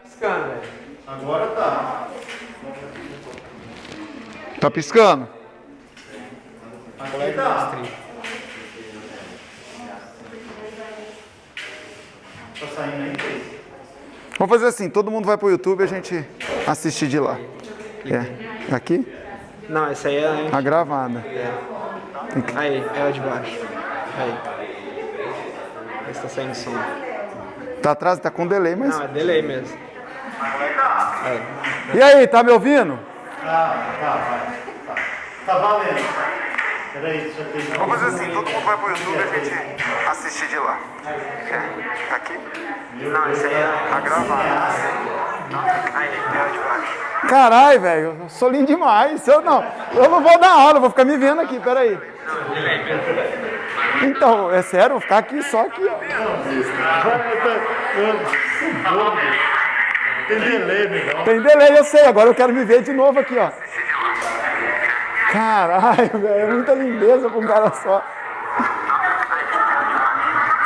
Piscando, velho. Agora tá. Tá piscando? Aqui tá. Tá saindo aí? Vamos fazer assim, todo mundo vai pro YouTube e a gente assiste de lá. É. Aqui? Não, essa aí é A gravada. Aí, é a de baixo. Aí. Aí está saindo som. Tá atrás, tá com delay, mas... Não, é delay mesmo. E aí, tá me ouvindo? Tá valendo. Peraí, deixa eu ter. Vamos fazer assim, todo mundo vai pro YouTube e a gente assiste de lá. É. Aqui? Não, essa aí é A gravada. Aí, é a de baixo. Caralho, velho, eu sou lindo demais. Eu não vou dar aula, eu vou ficar me vendo aqui, peraí. Então, é sério, eu vou ficar aqui, só aqui, ó. Tem delay, negão. Tem delay, eu sei, agora eu quero me ver de novo aqui, ó. Caralho, velho, é muita lindeza pra um cara só.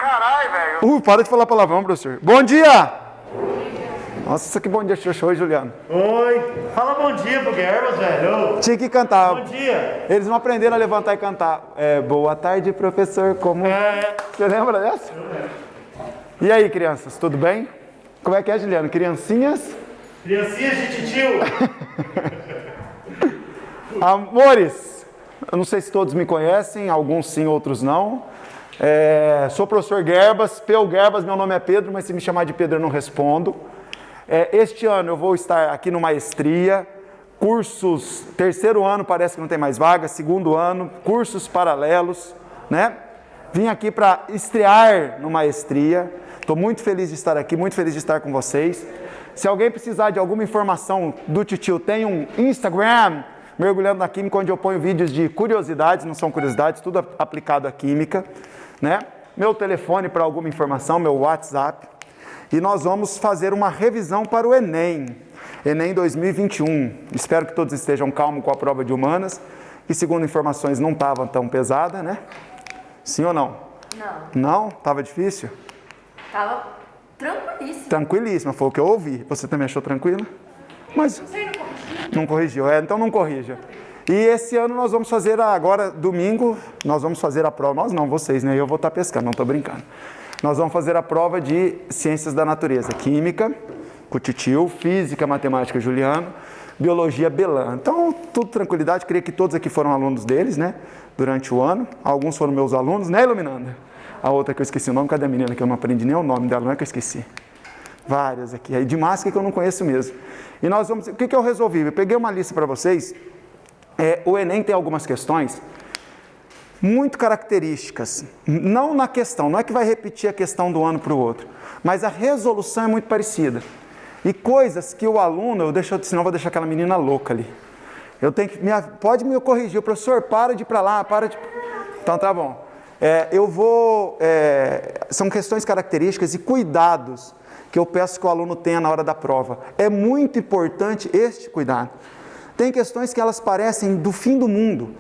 Caralho, velho. Para de falar palavrão, professor. Bom dia! Nossa, que bom dia, xoxô, Juliano. Oi. Fala bom dia pro Gerbas, velho. Tinha que cantar. Bom dia. Eles não aprenderam a levantar e cantar. Boa tarde, professor, como... Você lembra dessa? E aí, crianças, tudo bem? Como é que é, Juliano? Criancinhas? Criancinhas de titio. Amores, eu não sei se todos me conhecem, alguns sim, outros não. Sou o professor Gerbas, Peu Gerbas, meu nome é Pedro, mas se me chamar de Pedro eu não respondo. Este ano eu vou estar aqui no Maestria, cursos, terceiro ano parece que não tem mais vaga, segundo ano, cursos paralelos, né? Vim aqui para estrear no Maestria, estou muito feliz de estar aqui, muito feliz de estar com vocês. Se alguém precisar de alguma informação do titio, tem um Instagram, Mergulhando na Química, onde eu ponho vídeos de curiosidades, não são curiosidades, tudo aplicado à química, né? Meu telefone para alguma informação, meu WhatsApp. E nós vamos fazer uma revisão para o Enem, Enem 2021. Espero que todos estejam calmos com a prova de humanas, que segundo informações não estava tão pesada, né? Sim ou não? Não. Não? Estava difícil? Tava tranquilíssimo. Tranquilíssima, foi o que eu ouvi. Você também achou tranquila? Mas não corrigiu, então não corrija. E esse ano nós vamos fazer, agora domingo, nós vamos fazer a prova, nós não, vocês, né? Eu vou estar pescando, não estou brincando. Nós vamos fazer a prova de Ciências da Natureza, Química, com o titio, Física, Matemática, Juliano, Biologia, Belan. Então, tudo tranquilidade, creio que todos aqui foram alunos deles, né? Durante o ano. Alguns foram meus alunos, né, Iluminanda? A outra que eu esqueci o nome, cadê a menina que eu não aprendi nem o nome dela, não é que eu esqueci. Várias aqui, aí de máscara que eu não conheço mesmo. E nós vamos, o que eu resolvi? Eu peguei uma lista para vocês, o Enem tem algumas questões muito características, não na questão, não é que vai repetir a questão do ano para o outro, mas a resolução é muito parecida. E coisas que o aluno, senão eu vou deixar aquela menina louca ali. Eu tenho que, pode me corrigir, professor, para de ir para lá, para de... Então tá bom. São questões características e cuidados que eu peço que o aluno tenha na hora da prova. É muito importante este cuidado. Tem questões que elas parecem do fim do mundo,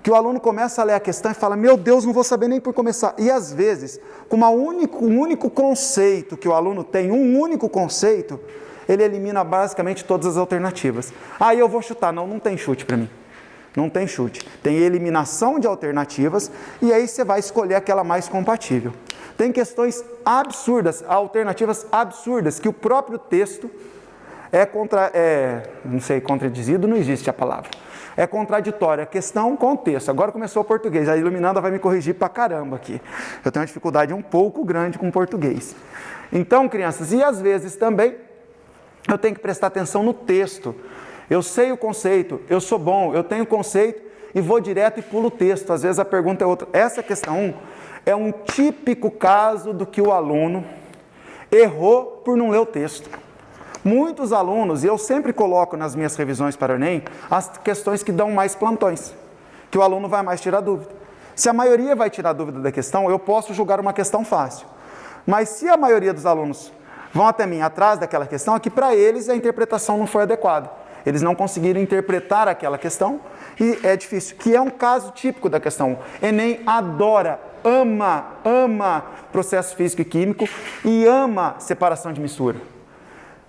que o aluno começa a ler a questão e fala, meu Deus, não vou saber nem por começar. E às vezes, com um único conceito que o aluno tem, um único conceito, ele elimina basicamente todas as alternativas. Aí eu vou chutar. Não tem chute para mim. Não tem chute. Tem eliminação de alternativas e aí você vai escolher aquela mais compatível. Tem questões absurdas, alternativas absurdas, que o próprio texto não sei, contradizido, não existe a palavra. É contraditória a questão com o texto. Agora começou o português, a Iluminanda vai me corrigir pra caramba aqui. Eu tenho uma dificuldade um pouco grande com o português. Então, crianças, e às vezes também eu tenho que prestar atenção no texto. Eu sei o conceito, eu sou bom, eu tenho o conceito e vou direto e pulo o texto. Às vezes a pergunta é outra. Essa questão é um típico caso do que o aluno errou por não ler o texto. Muitos alunos, e eu sempre coloco nas minhas revisões para o Enem, as questões que dão mais plantões, que o aluno vai mais tirar dúvida. Se a maioria vai tirar dúvida da questão, eu posso julgar uma questão fácil. Mas se a maioria dos alunos vão até mim atrás daquela questão, é que para eles a interpretação não foi adequada. Eles não conseguiram interpretar aquela questão e é difícil, que é um caso típico da questão. Enem adora, ama processo físico e químico e ama separação de mistura.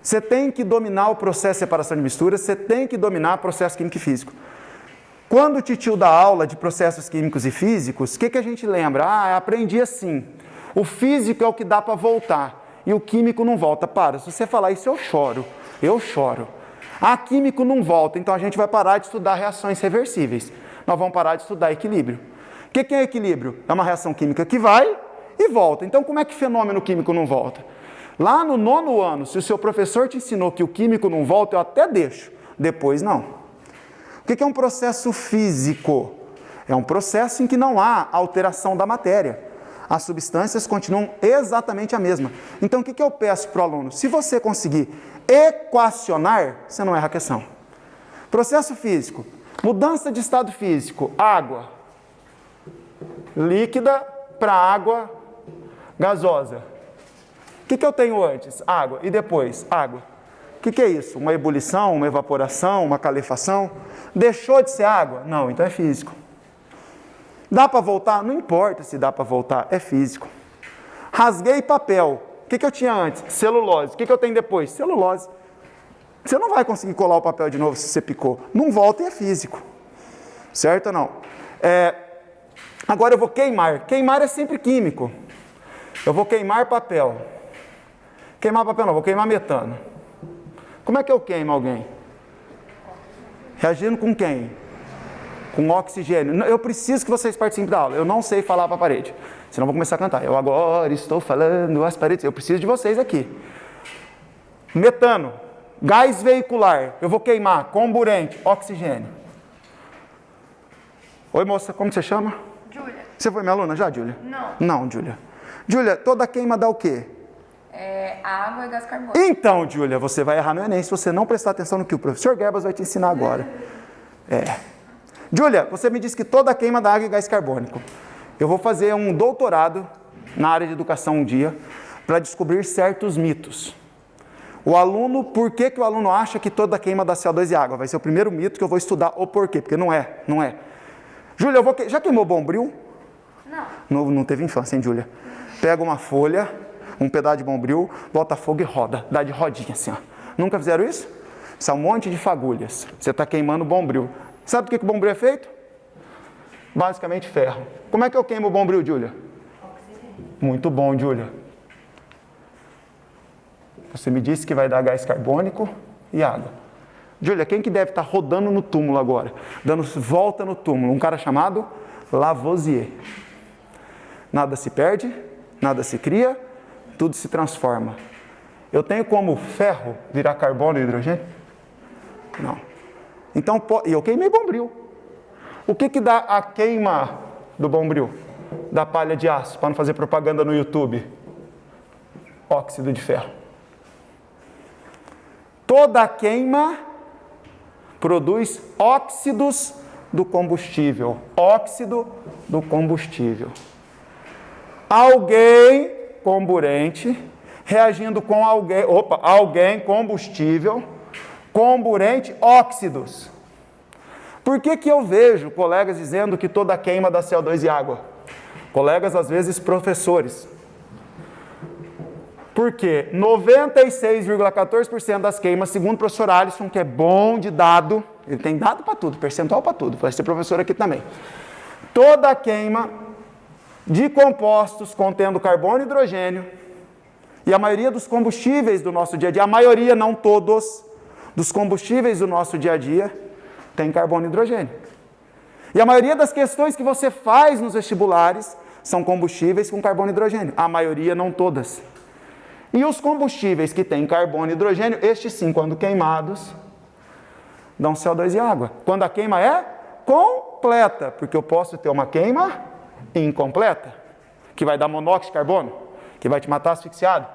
Você tem que dominar o processo de separação de misturas, você tem que dominar o processo químico e físico. Quando o titio dá aula de processos químicos e físicos, o que a gente lembra? Ah, eu aprendi assim. O físico é o que dá para voltar e o químico não volta. Para, se você falar isso, eu choro. Eu choro. Ah, químico não volta, então a gente vai parar de estudar reações reversíveis. Nós vamos parar de estudar equilíbrio. O que é equilíbrio? É uma reação química que vai e volta. Então, como é que fenômeno químico não volta? Lá no 9º ano, se o seu professor te ensinou que o químico não volta, eu até deixo. Depois, não. O que é um processo físico? É um processo em que não há alteração da matéria. As substâncias continuam exatamente a mesma. Então, o que eu peço para o aluno? Se você conseguir equacionar, você não erra a questão. Processo físico. Mudança de estado físico. Água líquida para água gasosa. O que eu tenho antes? Água. E depois? Água. O que é isso? Uma ebulição, uma evaporação, uma calefação? Deixou de ser água? Não, então é físico. Dá para voltar? Não importa se dá para voltar, é físico. Rasguei papel. O que eu tinha antes? Celulose. O que eu tenho depois? Celulose. Você não vai conseguir colar o papel de novo se você picou. Não volta e é físico. Certo ou não? Agora eu vou queimar. Queimar é sempre químico. Eu vou queimar papel. Queimar papel não, vou queimar metano. Como é que eu queimo alguém? Reagindo com quem? Com oxigênio. Eu preciso que vocês participem da aula. Eu não sei falar para a parede. Senão eu vou começar a cantar. Eu agora estou falando às paredes. Eu preciso de vocês aqui. Metano. Gás veicular. Eu vou queimar. Comburente. Oxigênio. Oi, moça. Como você chama? Júlia. Você foi minha aluna já, Júlia? Não. Não, Júlia. Júlia, toda queima dá o quê? Água e gás carbônico. Então, Júlia, você vai errar no Enem se você não prestar atenção no que o professor Gebas vai te ensinar agora. Júlia, você me disse que toda queima dá água e gás carbônico. Eu vou fazer um doutorado na área de educação um dia para descobrir certos mitos. O aluno, por que o aluno acha que toda queima dá CO2 e água? Vai ser o primeiro mito que eu vou estudar o porquê, porque não é. Júlia, já queimou bombril? Não. Não teve infância, hein, Júlia? Pega uma folha, um pedaço de bombril, bota fogo e roda. Dá de rodinha assim, ó. Nunca fizeram isso? Isso é um monte de fagulhas. Você está queimando bombril. Sabe do que o bombril é feito? Basicamente ferro. Como é que eu queimo o bombril, Júlia? Muito bom, Júlia. Você me disse que vai dar gás carbônico e água. Júlia, quem que deve estar rodando no túmulo agora? Dando volta no túmulo? Um cara chamado Lavoisier. Nada se perde, nada se cria, tudo se transforma. Eu tenho como ferro virar carbono e hidrogênio? Não. Então, e eu queimei bombril. O que dá a queima do bombril? Da palha de aço, para não fazer propaganda no YouTube? Óxido de ferro. Toda queima produz óxidos do combustível. Óxido do combustível. Alguém comburente reagindo com alguém combustível, comburente, óxidos. Por que eu vejo colegas dizendo que toda queima dá CO2 e água? Colegas, às vezes, professores. Porque 96,14% das queimas, segundo o professor Alisson, que é bom de dado, ele tem dado para tudo, percentual para tudo, vai ser professor aqui também. Toda queima de compostos contendo carbono e hidrogênio, e a maioria dos combustíveis do nosso dia a dia, a maioria, não todos, dos combustíveis do nosso dia a dia, tem carbono e hidrogênio. E a maioria das questões que você faz nos vestibulares são combustíveis com carbono e hidrogênio. A maioria, não todas. E os combustíveis que têm carbono e hidrogênio, estes sim, quando queimados, dão CO2 e água. Quando a queima é completa, porque eu posso ter uma queima incompleta, que vai dar monóxido de carbono, que vai te matar asfixiado,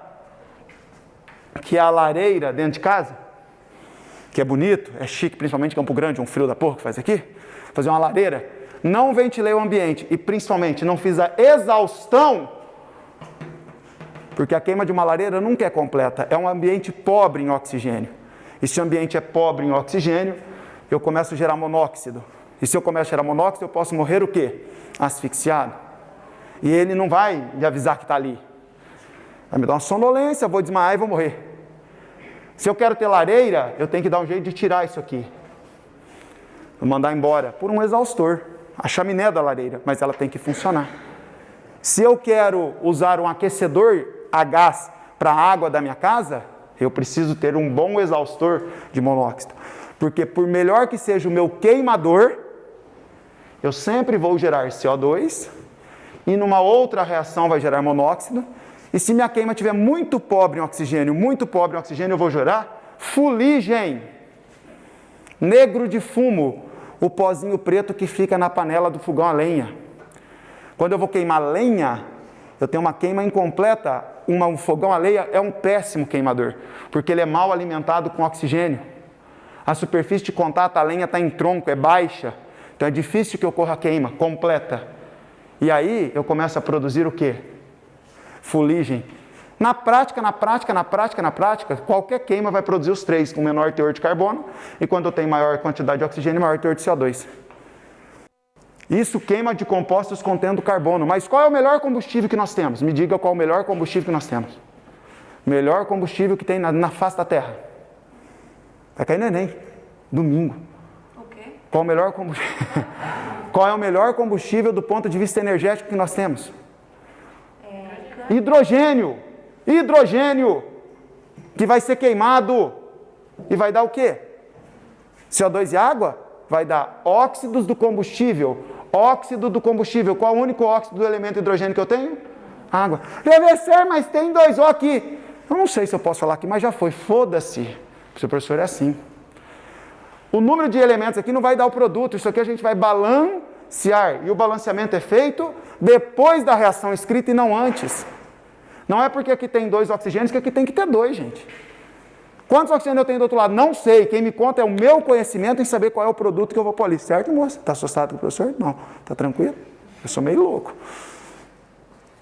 que é a lareira dentro de casa, que é bonito, é chique, principalmente em Campo Grande, um frio da porra que faz aqui, fazer uma lareira, não ventilei o ambiente e principalmente não fiz a exaustão, porque a queima de uma lareira nunca é completa, é um ambiente pobre em oxigênio. E se o ambiente é pobre em oxigênio, eu começo a gerar monóxido. E se eu começo a gerar monóxido, eu posso morrer o quê? Asfixiado. E ele não vai me avisar que está ali. Vai me dar uma sonolência, vou desmaiar e vou morrer. Se eu quero ter lareira, eu tenho que dar um jeito de tirar isso aqui. Vou mandar embora por um exaustor. A chaminé da lareira, mas ela tem que funcionar. Se eu quero usar um aquecedor a gás para a água da minha casa, eu preciso ter um bom exaustor de monóxido. Porque por melhor que seja o meu queimador, eu sempre vou gerar CO2 e numa outra reação vai gerar monóxido. E se minha queima estiver muito pobre em oxigênio, eu vou gerar fuligem, negro de fumo, o pozinho preto que fica na panela do fogão a lenha. Quando eu vou queimar lenha, eu tenho uma queima incompleta. Um fogão a lenha é um péssimo queimador, porque ele é mal alimentado com oxigênio. A superfície de contato, a lenha está em tronco, é baixa, então é difícil que ocorra a queima completa. E aí eu começo a produzir o quê? Fuligem. Na prática, qualquer queima vai produzir os três, com menor teor de carbono, e quando eu tenho maior quantidade de oxigênio, maior teor de CO2. Isso queima de compostos contendo carbono. Mas qual é o melhor combustível que nós temos? Me diga qual é o melhor combustível que nós temos. Melhor combustível que tem na face da Terra. Vai cair no Enem, domingo. O quê? Qual é o melhor combustível do ponto de vista energético que nós temos? Hidrogênio. Hidrogênio. Que vai ser queimado. E vai dar o quê? CO2 e água? Vai dar óxidos do combustível. Óxido do combustível. Qual é o único óxido do elemento hidrogênio que eu tenho? Água. Professor, mas tem 2O aqui. Eu não sei se eu posso falar aqui, mas já foi. Foda-se. O seu professor é assim. O número de elementos aqui não vai dar o produto. Isso aqui a gente vai balancear. E o balanceamento é feito depois da reação escrita e não antes. Não é porque aqui tem 2 oxigênios que aqui tem que ter 2, gente. Quantos oxigênios eu tenho do outro lado? Não sei. Quem me conta é o meu conhecimento em saber qual é o produto que eu vou pôr ali. Certo, moça? Está assustado com o professor? Não. Está tranquilo? Eu sou meio louco.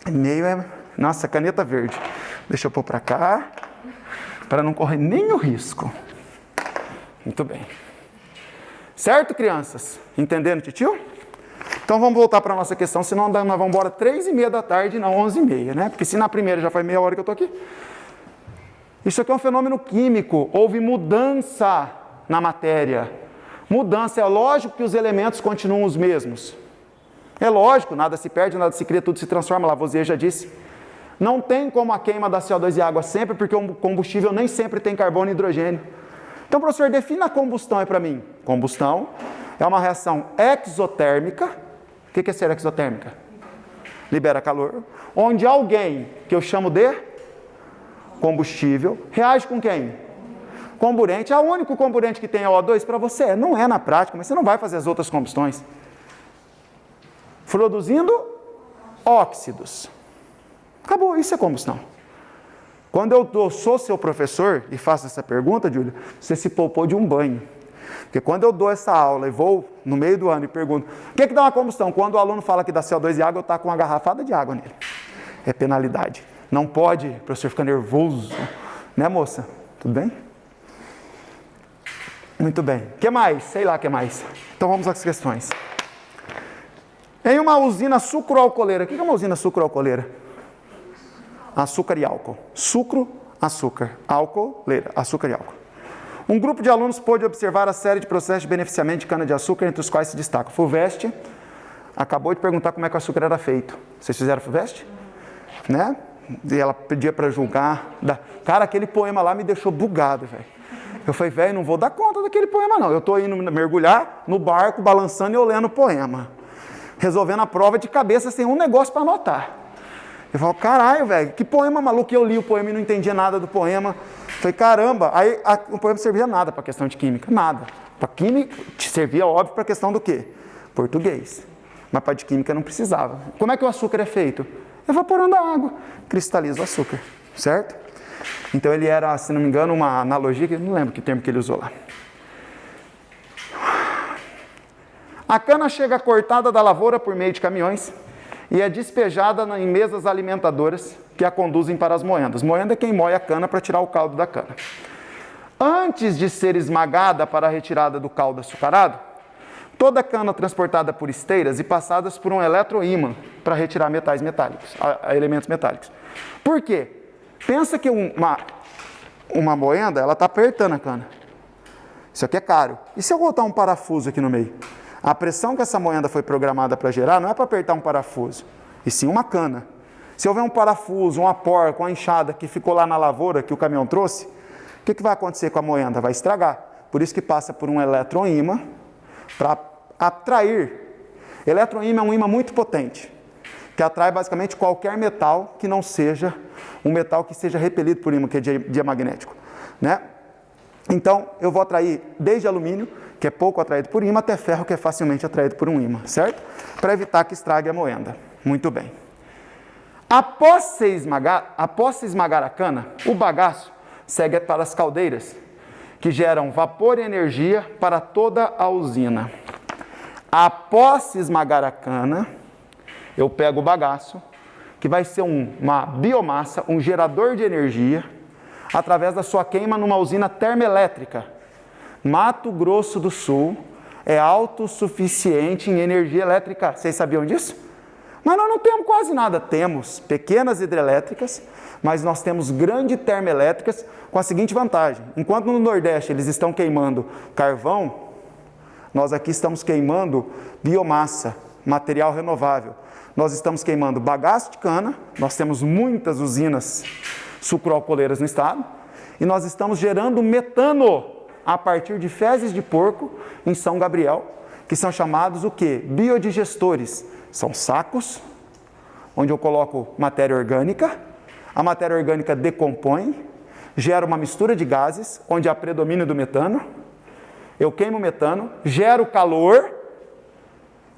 Meio é... Nossa, caneta verde. Deixa eu pôr para cá, para não correr nem o risco. Muito bem. Certo, crianças? Entendendo, titio? Então vamos voltar para a nossa questão, senão nós vamos embora 3h30 da tarde e não 11h30, né? Porque se na primeira já foi meia hora que eu estou aqui. Isso aqui é um fenômeno químico, houve mudança na matéria. Mudança, é lógico que os elementos continuam os mesmos. É lógico, nada se perde, nada se cria, tudo se transforma, Lavoisier já disse. Não tem como a queima da CO2 e água sempre, porque o combustível nem sempre tem carbono e hidrogênio. Então, professor, defina a combustão aí para mim. Combustão é uma reação exotérmica. O que é ser exotérmica? Libera calor. Onde alguém, que eu chamo de combustível, reage com quem? Comburente. É o único comburente que tem O2 para você? Não é na prática, mas você não vai fazer as outras combustões. Produzindo óxidos. Acabou, isso é combustão. Quando eu sou seu professor e faço essa pergunta, Júlia, você se poupou de um banho. Porque quando eu dou essa aula e vou no meio do ano e pergunto, o que dá uma combustão? Quando o aluno fala que dá CO2 e água, eu taco uma garrafada de água nele. É penalidade. Não pode, o professor fica nervoso. Né, moça? Tudo bem? Muito bem. O que mais? Sei lá o que mais. Então vamos às questões. Em uma usina sucroalcooleira. O que é uma usina sucroalcooleira? Açúcar e álcool. Sucro, açúcar. Alcooleira, açúcar e álcool. Um grupo de alunos pôde observar a série de processos de beneficiamento de cana-de-açúcar, entre os quais se destaca FUVEST. Acabou de perguntar como é que o açúcar era feito. Vocês fizeram FUVEST? Né? E ela pedia para julgar. Cara, aquele poema lá me deixou bugado, velho. Eu falei, velho, não vou dar conta daquele poema, não. Eu estou indo mergulhar no barco, balançando e eu lendo o poema. Resolvendo a prova de cabeça sem um negócio para anotar. Eu falo, caralho, velho, que poema maluco. Eu li o poema e não entendia nada do poema. Eu falei, caramba. Aí o poema não servia nada para a questão de química, nada. Para química, servia, óbvio, para a questão do quê? Português. Mas para de química não precisava. Como é que o açúcar é feito? Evaporando a água, cristaliza o açúcar, certo? Então ele era, se não me engano, uma analogia, que eu não lembro que termo que ele usou lá. A cana chega cortada da lavoura por meio de caminhões e é despejada em mesas alimentadoras que a conduzem para as moendas. Moenda é quem moe a cana para tirar o caldo da cana. Antes de ser esmagada para a retirada do caldo açucarado, toda a cana transportada por esteiras e passadas por um eletroímã para retirar metais metálicos, elementos metálicos. Por quê? Pensa que uma moenda, ela está apertando a cana. Isso aqui é caro. E se eu botar um parafuso aqui no meio? A pressão que essa moenda foi programada para gerar não é para apertar um parafuso, e sim uma cana. Se houver um parafuso, uma porca, uma enxada que ficou lá na lavoura que o caminhão trouxe, o que vai acontecer com a moenda? Vai estragar. Por isso que passa por um eletroímã para atrair. Eletroímã é um ímã muito potente, que atrai basicamente qualquer metal que não seja um metal que seja repelido por ímã, que é diamagnético, né? Então, eu vou atrair desde alumínio, que é pouco atraído por ímã, até ferro, que é facilmente atraído por um ímã, certo? Para evitar que estrague a moenda. Muito bem. Após se esmagar a cana, o bagaço segue para as caldeiras, que geram vapor e energia para toda a usina. Após se esmagar a cana, eu pego o bagaço, que vai ser uma biomassa, um gerador de energia, através da sua queima numa usina termoelétrica. Mato Grosso do Sul é autossuficiente em energia elétrica. Vocês sabiam disso? Mas nós não temos quase nada. Temos pequenas hidrelétricas, mas nós temos grandes termoelétricas com a seguinte vantagem. Enquanto no Nordeste eles estão queimando carvão, nós aqui estamos queimando biomassa, material renovável. Nós estamos queimando bagaço de cana, nós temos muitas usinas sucroalcooleiras no estado, e nós estamos gerando metano a partir de fezes de porco em São Gabriel, que são chamados o quê? Biodigestores. São sacos, onde eu coloco matéria orgânica, a matéria orgânica decompõe, gera uma mistura de gases, onde há predomínio do metano, eu queimo o metano, gero calor,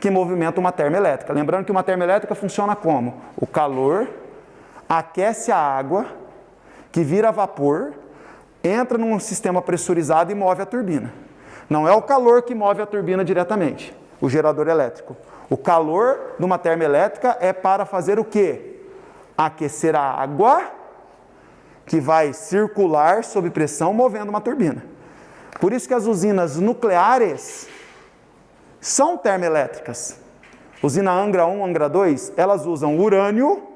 que movimenta uma termoelétrica. Lembrando que uma termoelétrica funciona como? O calor aquece a água, que vira vapor, entra num sistema pressurizado e move a turbina. Não é o calor que move a turbina diretamente, o gerador elétrico. O calor de uma termoelétrica é para fazer o quê? Aquecer a água, que vai circular sob pressão, movendo uma turbina. Por isso que as usinas nucleares são termoelétricas. Usina Angra 1, Angra 2, elas usam urânio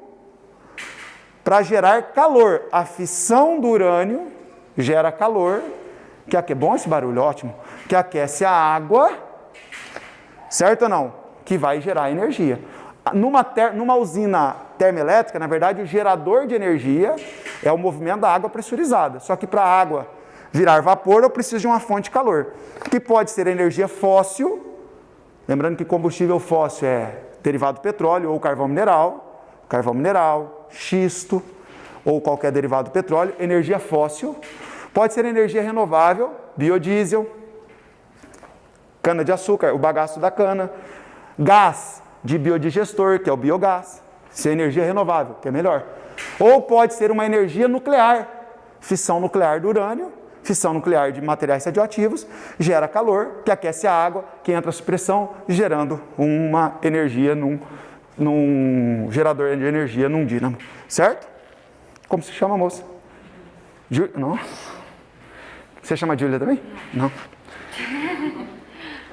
para gerar calor. A fissão do urânio gera calor, que é bom esse barulho, ótimo, que aquece a água, certo ou não? Que vai gerar energia. Numa usina termoelétrica, na verdade, o gerador de energia é o movimento da água pressurizada. Só que para a água virar vapor, eu preciso de uma fonte de calor, que pode ser energia fóssil. Lembrando que combustível fóssil é derivado do petróleo ou carvão mineral, xisto ou qualquer derivado do petróleo. Energia fóssil pode ser energia renovável, biodiesel, cana-de-açúcar, o bagaço da cana, gás de biodigestor, que é o biogás, se é energia renovável, que é melhor. Ou pode ser uma energia nuclear, fissão nuclear do urânio, fissão nuclear de materiais radioativos, gera calor, que aquece a água, que entra sob pressão, gerando uma energia num gerador de energia, num dínamo. Certo? Como se chama a moça? Não? Você chama Júlia também? Não.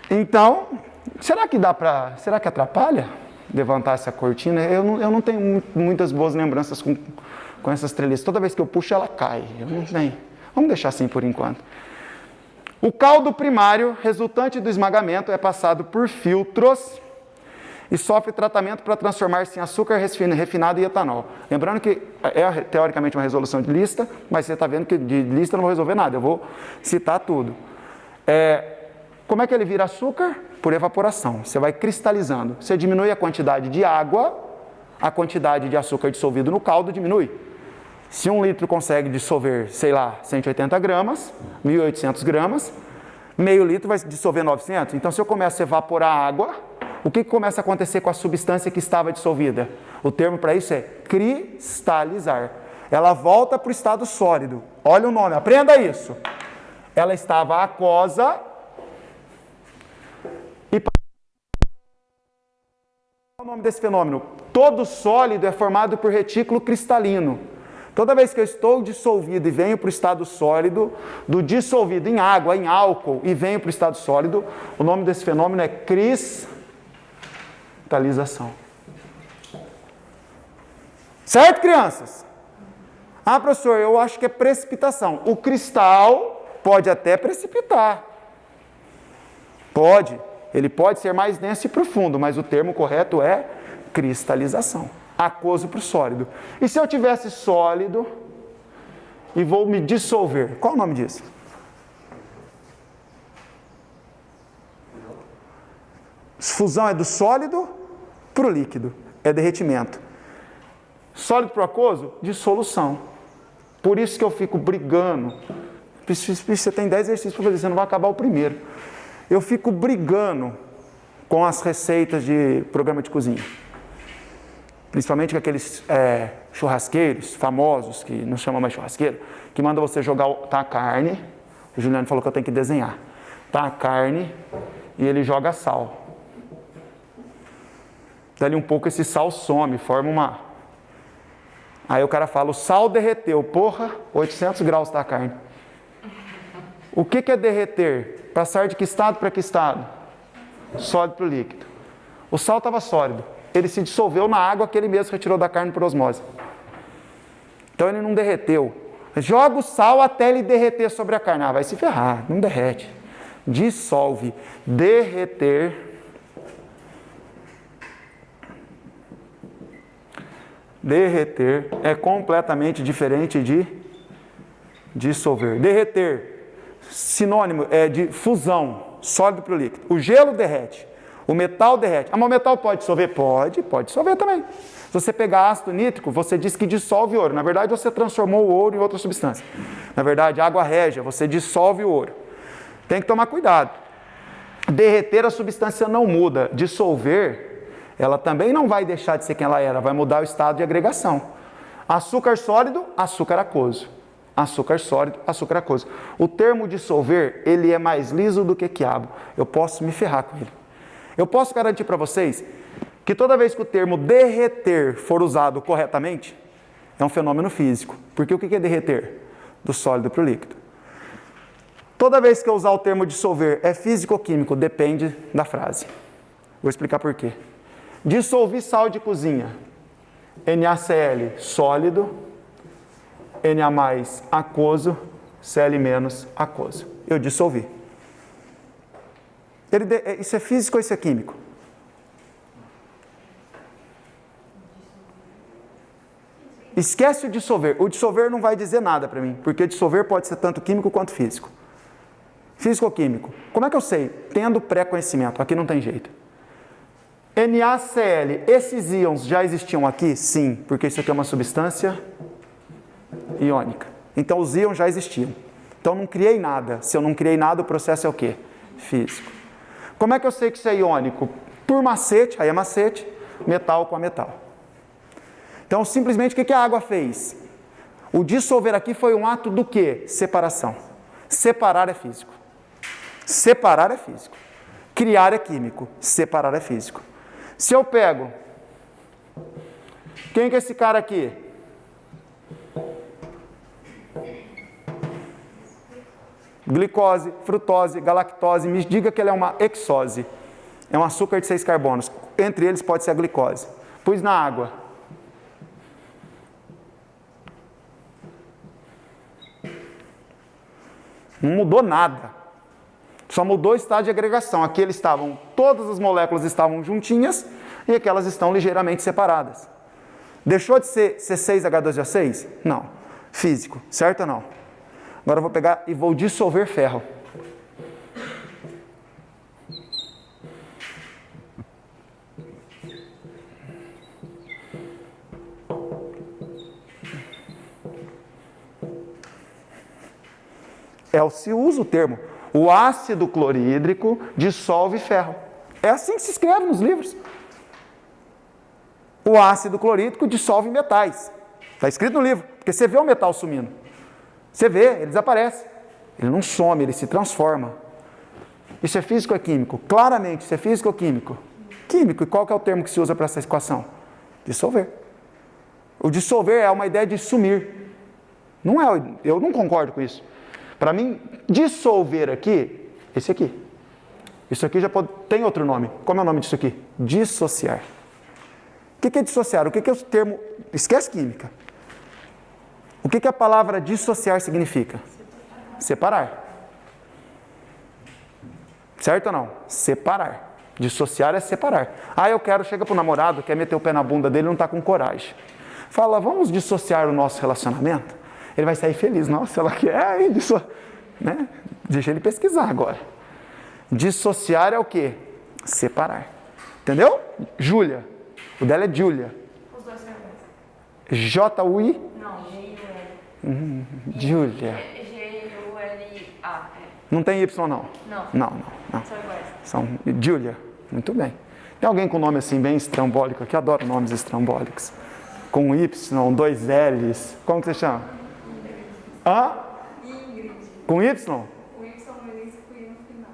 Então, será que atrapalha levantar essa cortina? Eu não tenho muitas boas lembranças com essas treliças. Toda vez que eu puxo, ela cai. Eu não tenho. Vamos deixar assim por enquanto. O caldo primário, resultante do esmagamento, é passado por filtros e sofre tratamento para transformar-se em açúcar refinado e etanol. Lembrando que é teoricamente uma resolução de lista, mas você está vendo que de lista eu não vou resolver nada, eu vou citar tudo. Como é que ele vira açúcar? Por evaporação. Você vai cristalizando. Você diminui a quantidade de água, a quantidade de açúcar dissolvido no caldo diminui. Se 1 litro consegue dissolver, sei lá, 180 gramas, 1.800 gramas, meio litro vai dissolver 900. Então, se eu começo a evaporar a água, o que começa a acontecer com a substância que estava dissolvida? O termo para isso é cristalizar. Ela volta para o estado sólido. Olha o nome, aprenda isso. Ela estava aquosa e... Qual é o nome desse fenômeno? Todo sólido é formado por retículo cristalino. Toda vez que eu estou dissolvido e venho para o estado sólido, do dissolvido em água, em álcool, e venho para o estado sólido, o nome desse fenômeno é cristalização. Certo, crianças? Ah, professor, eu acho que é precipitação. O cristal pode até precipitar. Pode. Ele pode ser mais denso e profundo, mas o termo correto é cristalização. Aquoso para o sólido. E se eu tivesse sólido e vou me dissolver? Qual o nome disso? Fusão é do sólido para o líquido. É derretimento. Sólido para o aquoso? Dissolução. Por isso que eu fico brigando. Você tem 10 exercícios para fazer, você não vai acabar o primeiro. Eu fico brigando com as receitas de programa de cozinha. Principalmente com aqueles churrasqueiros famosos, que não chamam mais churrasqueiro, que mandam você jogar a carne. O Juliano falou que eu tenho que desenhar. Tá a carne e ele joga sal. Dali um pouco esse sal some, forma uma... Aí o cara fala, o sal derreteu. Porra, 800 graus tá a carne. O que é derreter? Passar de que estado para que estado? Sólido para o líquido. O sal estava sólido. Ele se dissolveu na água que ele mesmo retirou da carne por osmose. Então ele não derreteu. Joga o sal até ele derreter sobre a carne. Ah, vai se ferrar, não derrete. Dissolve. Derreter. Derreter é completamente diferente de dissolver. Derreter, sinônimo é de fusão, sólido para o líquido. O gelo derrete, o metal derrete. Ah, mas o metal pode dissolver? Pode dissolver também. Se você pegar ácido nítrico, você diz que dissolve o ouro. Na verdade, você transformou o ouro em outra substância. Na verdade, água régia, você dissolve o ouro. Tem que tomar cuidado. Derreter, a substância não muda. Dissolver, ela também não vai deixar de ser quem ela era, vai mudar o estado de agregação. Açúcar sólido, açúcar aquoso. Açúcar sólido, açúcar aquoso. O termo dissolver, ele é mais liso do que quiabo. Eu posso me ferrar com ele. Eu posso garantir para vocês que toda vez que o termo derreter for usado corretamente, é um fenômeno físico. Porque o que é derreter? Do sólido para o líquido. Toda vez que eu usar o termo dissolver, é físico ou químico? Depende da frase. Vou explicar por quê. Dissolvi sal de cozinha. NaCl, sólido. Na+, aquoso. Cl- aquoso. Eu dissolvi. Isso é físico ou isso é químico? Esquece o dissolver. O dissolver não vai dizer nada para mim, porque dissolver pode ser tanto químico quanto físico. Físico ou químico? Como é que eu sei? Tendo pré-conhecimento. Aqui não tem jeito. NaCl, esses íons já existiam aqui? Sim, porque isso aqui é uma substância iônica. Então os íons já existiam. Então não criei nada. Se eu não criei nada, o processo é o quê? Físico. Como é que eu sei que isso é iônico? Por macete, aí é macete, metal com a metal. Então simplesmente o que a água fez? O dissolver aqui foi um ato do quê? Separação. Separar é físico. Separar é físico. Criar é químico. Separar é físico. Se eu pego, quem que é esse cara aqui? Glicose, frutose, galactose, me diga que ele é uma hexose. É um açúcar de 6 carbonos. Entre eles pode ser a glicose. Pus na água. Não mudou nada. Só mudou o estado de agregação. Aqui eles estavam, todas as moléculas estavam juntinhas e aquelas estão ligeiramente separadas. Deixou de ser C6H12O6? Não. Físico, certo ou não? Agora eu vou pegar e vou dissolver ferro. Se usa o termo. O ácido clorídrico dissolve ferro. É assim que se escreve nos livros. O ácido clorídrico dissolve metais. Está escrito no livro, porque você vê o metal sumindo. Você vê, ele desaparece. Ele não some, ele se transforma. Isso é físico ou é químico? Claramente, isso é físico ou químico? Químico. E qual que é o termo que se usa para essa equação? Dissolver. O dissolver é uma ideia de sumir. Não é, eu não concordo com isso. Para mim, dissolver aqui, esse aqui. Isso aqui já tem outro nome. Como é o nome disso aqui? Dissociar. O que é dissociar? O que é o termo? Esquece química. O que a palavra dissociar significa? Separar. Certo ou não? Separar. Dissociar é separar. Ah, eu quero, chega pro namorado, quer meter o pé na bunda dele, não está com coragem. Fala, vamos dissociar o nosso relacionamento? Ele vai sair feliz. Nossa, ela quer, né? Deixa ele pesquisar agora. Dissociar é o quê? Separar. Entendeu? Júlia. O dela é Júlia. Os dois são iguais. J-U-I? Não, G-U-L. Júlia. G-U-L-A. Não tem Y, não? Não. Não. São iguais. São Júlia. Muito bem. Tem alguém com nome assim bem estrambólico aqui? Adoro nomes estrambólicos. Com Y, 2 L's. Como que você chama? Hã? Ingrid. Com Y? O Y no início e o I no final.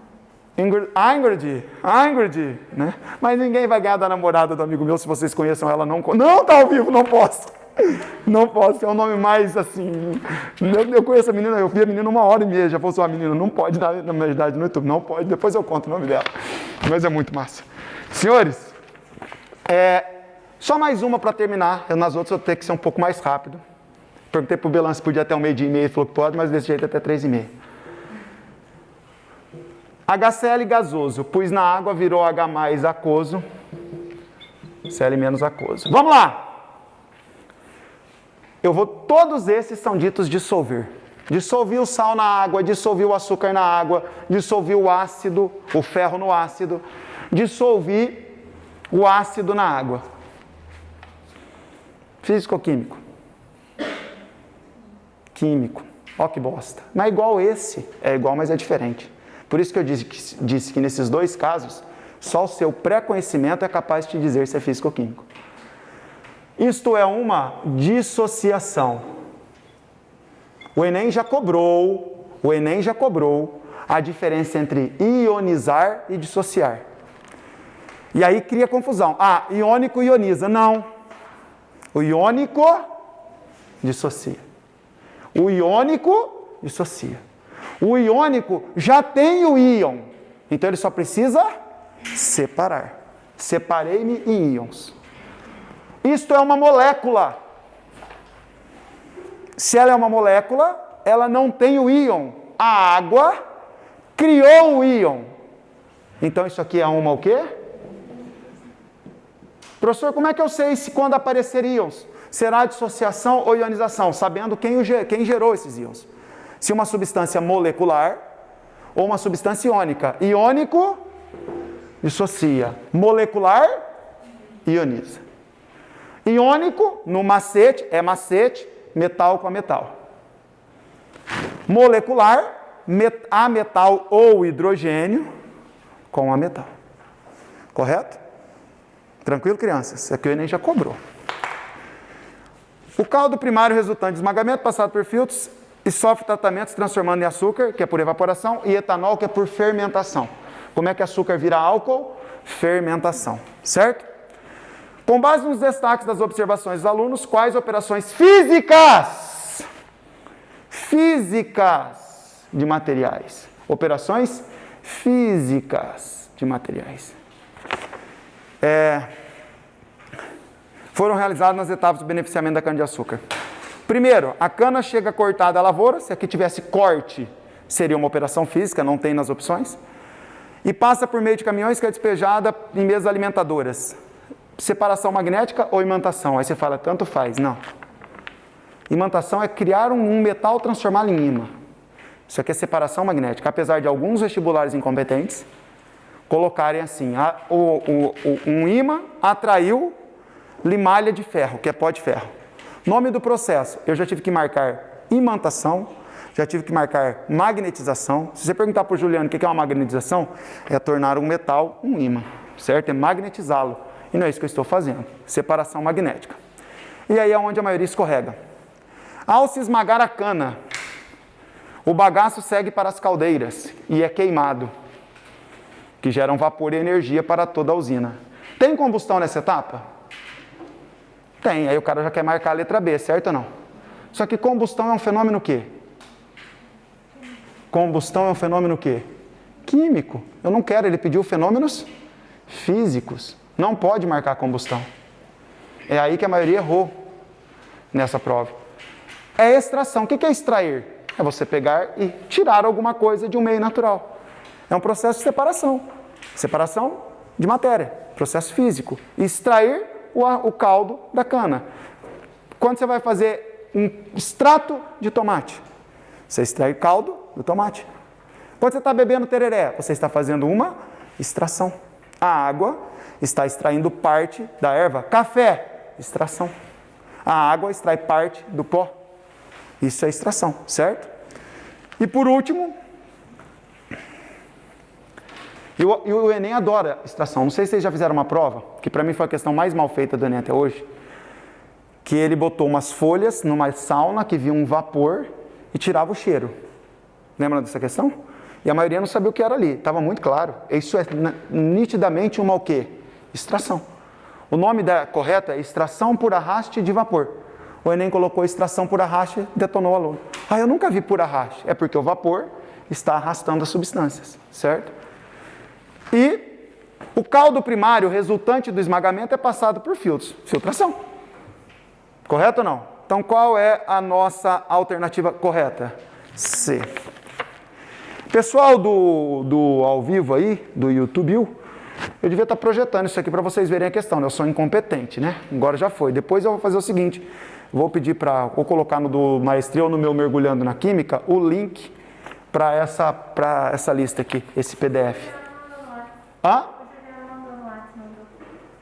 Ingrid, né? Mas ninguém vai ganhar da namorada do amigo meu se vocês conheçam ela. Não, tá ao vivo, não posso. Não posso, é o nome mais assim. Eu conheço a menina, eu vi a menina 1h30, já fosse uma menina, não pode dar na minha idade no YouTube, não pode, depois eu conto o nome dela. Mas é muito massa. Senhores, só mais uma para terminar, nas outras eu vou ter que ser um pouco mais rápido. Perguntei pro Belan se podia até 1h30, ele falou que pode, mas desse jeito até 3h30. HCl gasoso, pus na água, virou H mais aquoso, Cl menos aquoso. Vamos lá! Todos esses são ditos dissolver. Dissolvi o sal na água, dissolvi o açúcar na água, dissolvi o ácido, o ferro no ácido, dissolvi o ácido na água. Físico-químico. Químico. Ó que bosta. Mas igual esse, é igual, mas é diferente. Por isso que eu disse que nesses dois casos, só o seu pré-conhecimento é capaz de te dizer se é físico-químico. Isto é uma dissociação. O Enem já cobrou a diferença entre ionizar e dissociar. E aí cria confusão. Ah, iônico ioniza. Não. O iônico dissocia. O iônico dissocia. O iônico já tem o íon. Então ele só precisa separar. Separei-me em íons. Isto é uma molécula. Se ela é uma molécula, ela não tem o íon. A água criou o íon. Então isso aqui é uma o quê? Professor, como é que eu sei se quando aparecer íons será dissociação ou ionização? Sabendo quem gerou esses íons. Se uma substância molecular ou uma substância iônica. Iônico, dissocia. Molecular, ioniza. Iônico, no macete, é macete, metal com a metal. Molecular, a metal ou hidrogênio com a metal. Correto? Tranquilo, crianças? Isso aqui o Enem já cobrou. O caldo primário resultante de esmagamento passado por filtros e sofre tratamento se transformando em açúcar, que é por evaporação, e etanol, que é por fermentação. Como é que açúcar vira álcool? Fermentação. Certo? Com base nos destaques das observações dos alunos, quais operações físicas de materiais? Operações físicas de materiais. Foram realizadas nas etapas do beneficiamento da cana-de-açúcar. Primeiro, a cana chega cortada à lavoura. Se aqui tivesse corte, seria uma operação física, não tem nas opções. E passa por meio de caminhões que é despejada em mesas alimentadoras. Separação magnética ou imantação? Aí você fala, tanto faz. Não. Imantação é criar um metal, transformá-lo em ímã. Isso aqui é separação magnética. Apesar de alguns vestibulares incompetentes colocarem assim, um ímã atraiu limalha de ferro, que é pó de ferro. Nome do processo, eu já tive que marcar imantação, já tive que marcar magnetização. Se você perguntar para o Juliano o que é uma magnetização, é tornar um metal um ímã, certo? É magnetizá-lo. E não é isso que eu estou fazendo. Separação magnética. E aí é onde a maioria escorrega. Ao se esmagar a cana, o bagaço segue para as caldeiras e é queimado, que geram vapor e energia para toda a usina. Tem combustão nessa etapa? Tem. Aí o cara já quer marcar a letra B, certo ou não? Só que combustão é um fenômeno o quê? Combustão é um fenômeno o quê? Químico. Eu não quero, ele pediu fenômenos físicos. Não pode marcar combustão. É aí que a maioria errou nessa prova. é extração. O que é extrair? É você pegar e tirar alguma coisa de um meio natural. É um processo de separação. Separação de matéria, processo físico. Extrair o caldo da cana. Quando você vai fazer um extrato de tomate, você extrai o caldo do tomate. Quando você está bebendo tereré, você está fazendo uma extração. A água está extraindo parte da erva. Café, extração. A água extrai parte do pó. Isso é extração, certo? E por último, e o Enem adora extração. Não sei se vocês já fizeram uma prova, que para mim foi a questão mais mal feita do Enem até hoje, que ele botou umas folhas numa sauna que via um vapor e tirava o cheiro. Lembra dessa questão? E a maioria não sabia o que era ali. Estava muito claro. Isso é nitidamente uma o quê? Extração. O nome correto é extração por arraste de vapor. O Enem colocou extração por arraste, detonou o aluno. Eu nunca vi por arraste. É porque o vapor está arrastando as substâncias, certo? E o caldo primário resultante do esmagamento é passado por filtros. Filtração. Correto ou não? Então, qual é a nossa alternativa correta? C. Pessoal do ao vivo aí, do YouTube, eu devia estar projetando isso aqui para vocês verem a questão, né? Eu sou incompetente, né? Agora já foi. Depois eu vou fazer o seguinte, vou pedir vou colocar no do Maestria ou no meu Mergulhando na Química, o link para essa lista aqui, esse PDF.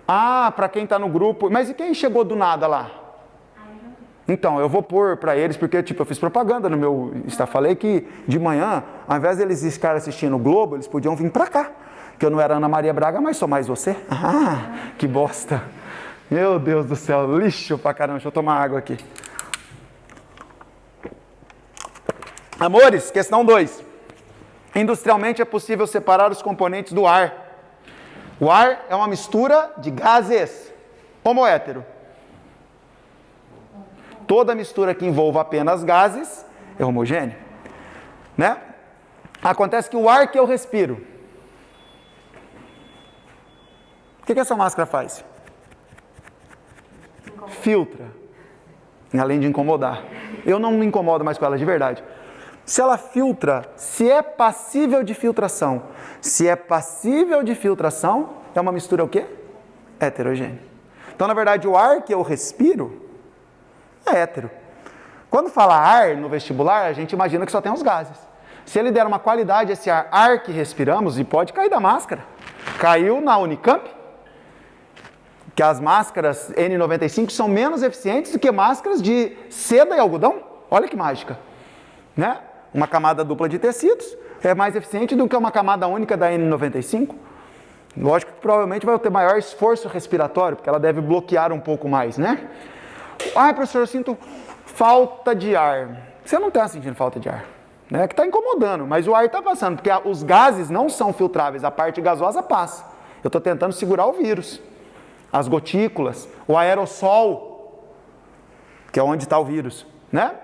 Para quem está no grupo. Mas e quem chegou do nada lá? Então, eu vou pôr para eles, porque eu fiz propaganda no meu Insta. Falei que de manhã, ao invés deles ficarem assistindo o Globo, eles podiam vir para cá. Que eu não era Ana Maria Braga, mas sou mais você. Que bosta. Meu Deus do céu, lixo pra caramba. Deixa eu tomar água aqui. Amores, questão 2. Industrialmente é possível separar os componentes do ar. O ar é uma mistura de gases. Homo ou hétero? Toda mistura que envolva apenas gases é homogênea, né? Acontece que o ar que eu respiro, o que essa máscara faz? Filtra, além de incomodar. Eu não me incomodo mais com ela de verdade. Se ela filtra, se é passível de filtração, é uma mistura o quê? Heterogênea. Então, na verdade, o ar que eu respiro é hétero. Quando fala ar no vestibular, a gente imagina que só tem os gases. Se ele der uma qualidade, esse ar que respiramos, e pode cair da máscara. Caiu na Unicamp, que as máscaras N95 são menos eficientes do que máscaras de seda e algodão. Olha que mágica, né? Uma camada dupla de tecidos é mais eficiente do que uma camada única da N95. Lógico que provavelmente vai ter maior esforço respiratório, porque ela deve bloquear um pouco mais, né? Professor, eu sinto falta de ar. Você não está sentindo falta de ar, né? Que está incomodando, mas o ar está passando, porque os gases não são filtráveis, a parte gasosa passa. Eu estou tentando segurar o vírus, as gotículas, o aerossol, que é onde está o vírus, né?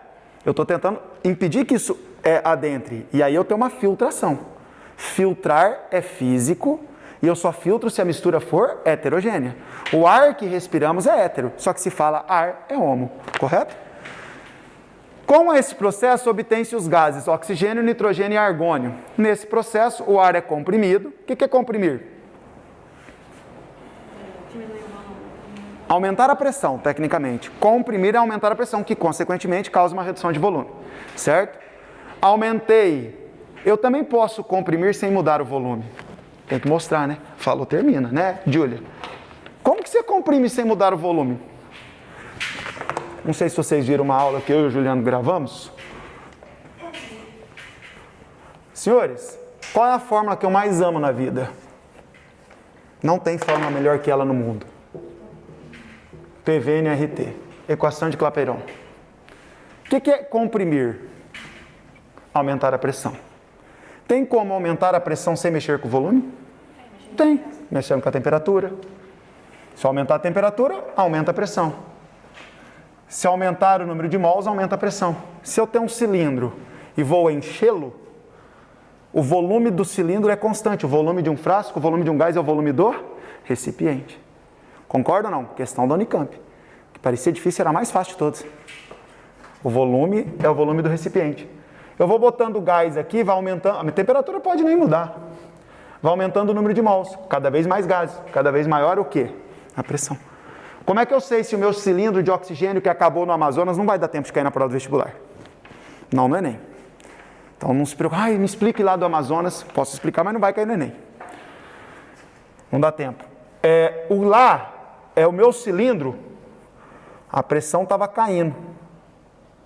Eu estou tentando impedir que isso adentre, e aí eu tenho uma filtração. Filtrar é físico, e eu só filtro se a mistura for heterogênea. O ar que respiramos é hétero, só que se fala ar é homo, correto? Com esse processo obtém-se os gases oxigênio, nitrogênio e argônio. Nesse processo o ar é comprimido. O que é comprimir? Aumentar a pressão, tecnicamente. Comprimir é aumentar a pressão, que consequentemente causa uma redução de volume, certo? Aumentei. Eu também posso comprimir sem mudar o volume. Tem que mostrar, né? Falou, termina, né, Júlia? Como que você comprime sem mudar o volume? Não sei se vocês viram uma aula que eu e o Juliano gravamos. Senhores, qual é a fórmula que eu mais amo na vida? Não tem fórmula melhor que ela no mundo. PVNRT, equação de Clapeyron. O que é comprimir? Aumentar a pressão. Tem como aumentar a pressão sem mexer com o volume? Tem, mexendo com a temperatura. Se aumentar a temperatura, aumenta a pressão. Se aumentar o número de mols, aumenta a pressão. Se eu tenho um cilindro e vou enchê-lo, o volume do cilindro é constante. O volume de um frasco, o volume de um gás é o volume do recipiente. Concorda ou não? Questão da Unicamp. Que parecia difícil, era a mais fácil de todas. O volume é o volume do recipiente. Eu vou botando gás aqui, vai aumentando, a temperatura pode nem mudar. Vai aumentando o número de mols, cada vez mais gases, cada vez maior o quê? A pressão. Como é que eu sei se o meu cilindro de oxigênio que acabou no Amazonas não vai dar tempo de cair na prova do vestibular? Não, no Enem. Então não se preocupe, me explique lá do Amazonas, posso explicar, mas não vai cair no Enem. Não dá tempo. O lá é o meu cilindro, a pressão estava caindo.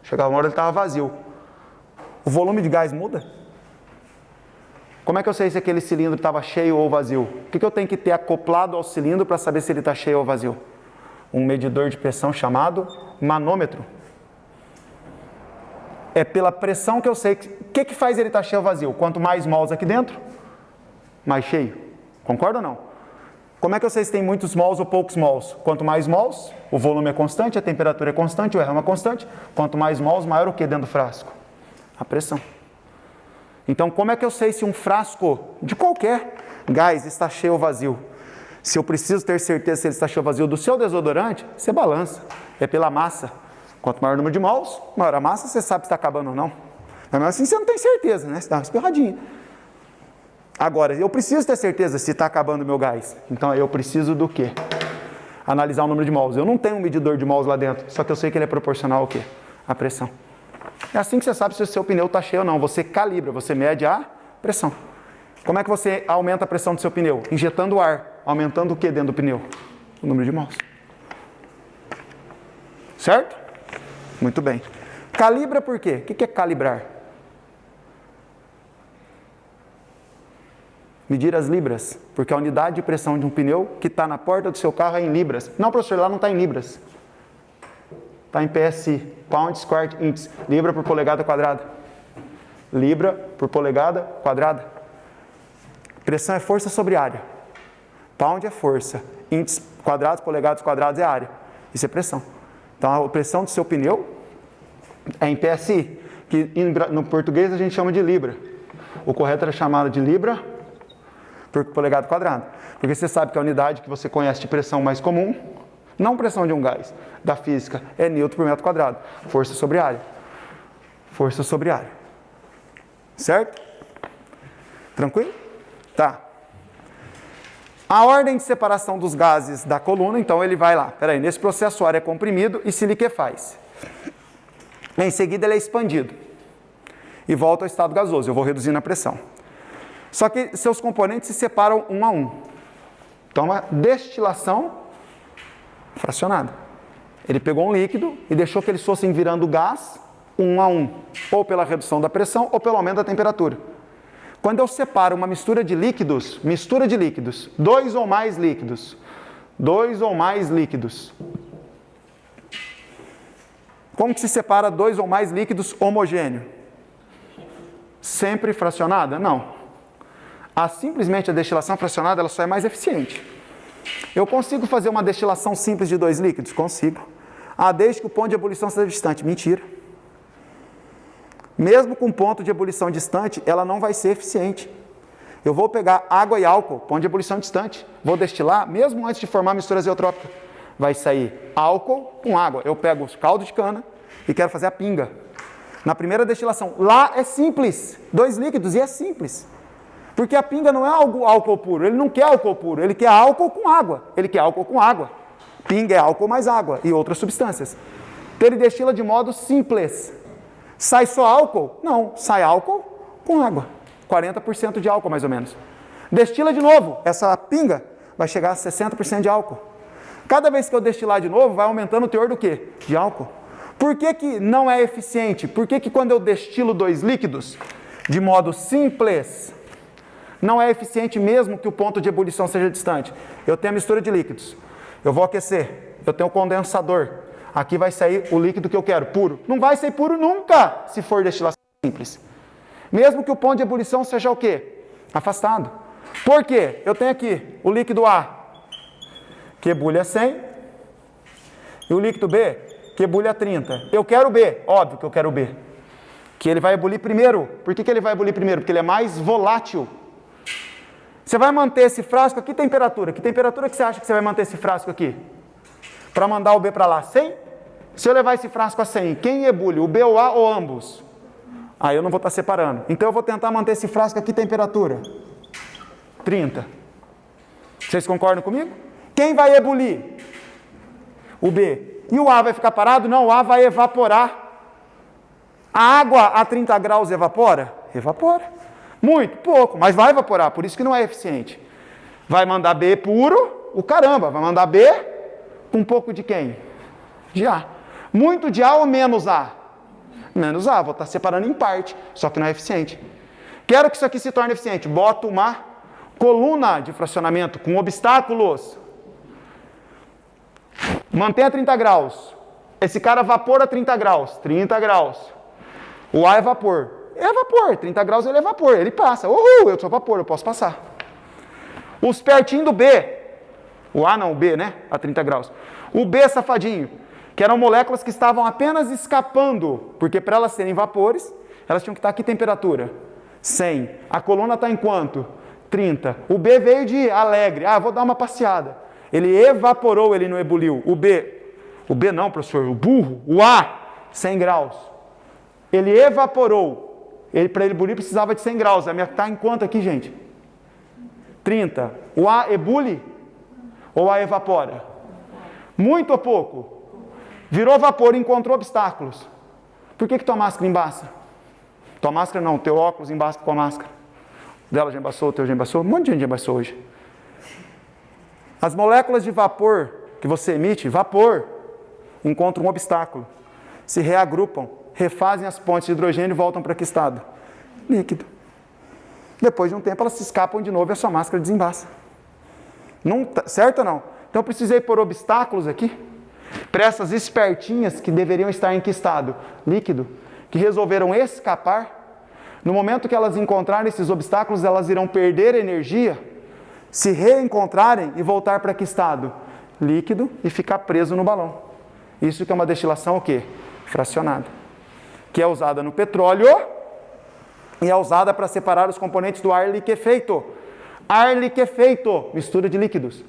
Chegava uma hora ele estava vazio. O volume de gás muda? Como é que eu sei se aquele cilindro estava cheio ou vazio? O que eu tenho que ter acoplado ao cilindro para saber se ele está cheio ou vazio? Um medidor de pressão chamado manômetro. É pela pressão que eu sei. O que faz ele estar cheio ou vazio? Quanto mais mols aqui dentro, mais cheio. Concorda ou não? Como é que eu sei se tem muitos mols ou poucos mols? Quanto mais mols, o volume é constante, a temperatura é constante, o R é uma constante. Quanto mais mols, maior o que dentro do frasco? A pressão. Então, como é que eu sei se um frasco de qualquer gás está cheio ou vazio? Se eu preciso ter certeza se ele está cheio ou vazio do seu desodorante, você balança. É pela massa. Quanto maior o número de mols, maior a massa, você sabe se está acabando ou não. Mas assim você não tem certeza, né? Você dá uma espirradinha. Agora, eu preciso ter certeza se está acabando o meu gás. Então, eu preciso do quê? Analisar o número de mols. Eu não tenho um medidor de mols lá dentro, só que eu sei que ele é proporcional ao quê? À pressão. É assim que você sabe se o seu pneu está cheio ou não. Você calibra, você mede a pressão. Como é que você aumenta a pressão do seu pneu? Injetando ar. Aumentando o que dentro do pneu? O número de mols. Certo? Muito bem. Calibra por quê? O que é calibrar? Medir as libras, porque a unidade de pressão de um pneu que está na porta do seu carro é em libras. Não, professor, lá não está em libras. Está em PSI, Pound Square Inch, libra por polegada quadrada. Libra por polegada quadrada. Pressão é força sobre área. Pound é força. Inch quadrados, polegadas quadrados é área. Isso é pressão. Então a pressão do seu pneu é em PSI, que no português a gente chama de libra. O correto era chamado de libra por polegada quadrada. Porque você sabe que a unidade que você conhece de pressão mais comum, não pressão de um gás, da física, é newton por metro quadrado. Força sobre área. Força sobre área. Certo? Tranquilo? Tá. A ordem de separação dos gases da coluna, então ele vai lá. Peraí, nesse processo o ar é comprimido e se liquefaz. Em seguida ele é expandido. E volta ao estado gasoso. Eu vou reduzindo a pressão. Só que seus componentes se separam um a um. Então, uma destilação fracionada. Ele pegou um líquido e deixou que eles fossem virando gás um a um. Ou pela redução da pressão ou pelo aumento da temperatura. Quando eu separo uma mistura de líquidos, dois ou mais líquidos. Como que se separa dois ou mais líquidos homogêneos? Sempre fracionada? Não. Simplesmente a destilação fracionada ela só é mais eficiente. Eu consigo fazer uma destilação simples de dois líquidos? Consigo. Desde que o ponto de ebulição seja distante. Mentira. Mesmo com ponto de ebulição distante, ela não vai ser eficiente. Eu vou pegar água e álcool, ponto de ebulição distante. Vou destilar, mesmo antes de formar a mistura azeotrópica. Vai sair álcool com água. Eu pego os caldos de cana e quero fazer a pinga. Na primeira destilação. Lá é simples. Dois líquidos e é simples. Porque a pinga não é álcool puro. Ele não quer álcool puro. Ele quer álcool com água. Pinga é álcool mais água e outras substâncias. Então ele destila de modo simples. Sai só álcool? Não. Sai álcool com água. 40% de álcool, mais ou menos. Destila de novo. Essa pinga vai chegar a 60% de álcool. Cada vez que eu destilar de novo, vai aumentando o teor do quê? De álcool. Por que não é eficiente? Por que quando eu destilo dois líquidos, de modo simples, não é eficiente mesmo que o ponto de ebulição seja distante? Eu tenho a mistura de líquidos. Eu vou aquecer. Eu tenho o condensador. Aqui vai sair o líquido que eu quero, puro. Não vai sair puro nunca, se for destilação simples. Mesmo que o ponto de ebulição seja o quê? Afastado. Por quê? Eu tenho aqui o líquido A, que ebulha a 100, e o líquido B, que ebulha a 30. Eu quero o B, óbvio que eu quero o B. Que ele vai ebulir primeiro. Por que ele vai ebulir primeiro? Porque ele é mais volátil. Você vai manter esse frasco a que temperatura? Que temperatura que você acha que você vai manter esse frasco aqui? Para mandar o B para lá? 100? Se eu levar esse frasco a 100, quem ebule? O B, o A ou ambos? Aí eu não vou estar separando. Então eu vou tentar manter esse frasco aqui temperatura 30. Vocês concordam comigo? Quem vai ebulir? O B. E o A vai ficar parado? Não, o A vai evaporar. A água a 30 graus evapora? Evapora. Muito, pouco, mas vai evaporar, por isso que não é eficiente. Vai mandar B puro, o caramba, vai mandar B com um pouco de quem? De A. Muito de A ou menos A? Menos A, vou estar separando em parte, só que não é eficiente. Quero que isso aqui se torne eficiente. Boto uma coluna de fracionamento com obstáculos. Mantenha 30 graus. Esse cara vapor a 30 graus. 30 graus. O A é vapor. É vapor. 30 graus ele é vapor. Ele passa. Uhul, eu sou vapor, eu posso passar. Os pertinho do B. O A não, o B, né? A 30 graus. O B, safadinho. Que eram moléculas que estavam apenas escapando. Porque para elas serem vapores, elas tinham que estar aqui temperatura? 100. A coluna está em quanto? 30. O B veio de alegre. Ah, vou dar uma passeada. Ele evaporou, ele não ebuliu. O B não, professor, o burro. O A, 100 graus. Ele evaporou. Para ele ebulir precisava de 100 graus. A minha está em quanto aqui, gente? 30. O A ebule ou A evapora? Muito ou pouco? Virou vapor, encontrou obstáculos. Por que tua máscara embaça? Tua máscara não, teu óculos embaça com a máscara. Dela já embaçou, o teu já embaçou. Um monte de gente já embaçou hoje. As moléculas de vapor que você emite, vapor, encontram um obstáculo. Se reagrupam, refazem as pontes de hidrogênio e voltam para que estado? Líquido. Depois de um tempo elas se escapam de novo e a sua máscara desembaça. Não, certo ou não? Então eu precisei pôr obstáculos aqui, para essas espertinhas que deveriam estar em que estado? Líquido. Que resolveram escapar. No momento que elas encontrarem esses obstáculos, elas irão perder energia, se reencontrarem e voltar para que estado? Líquido e ficar preso no balão. Isso que é uma destilação o quê? Fracionada. Que é usada no petróleo e é usada para separar os componentes do ar liquefeito. Ar liquefeito, mistura de líquidos.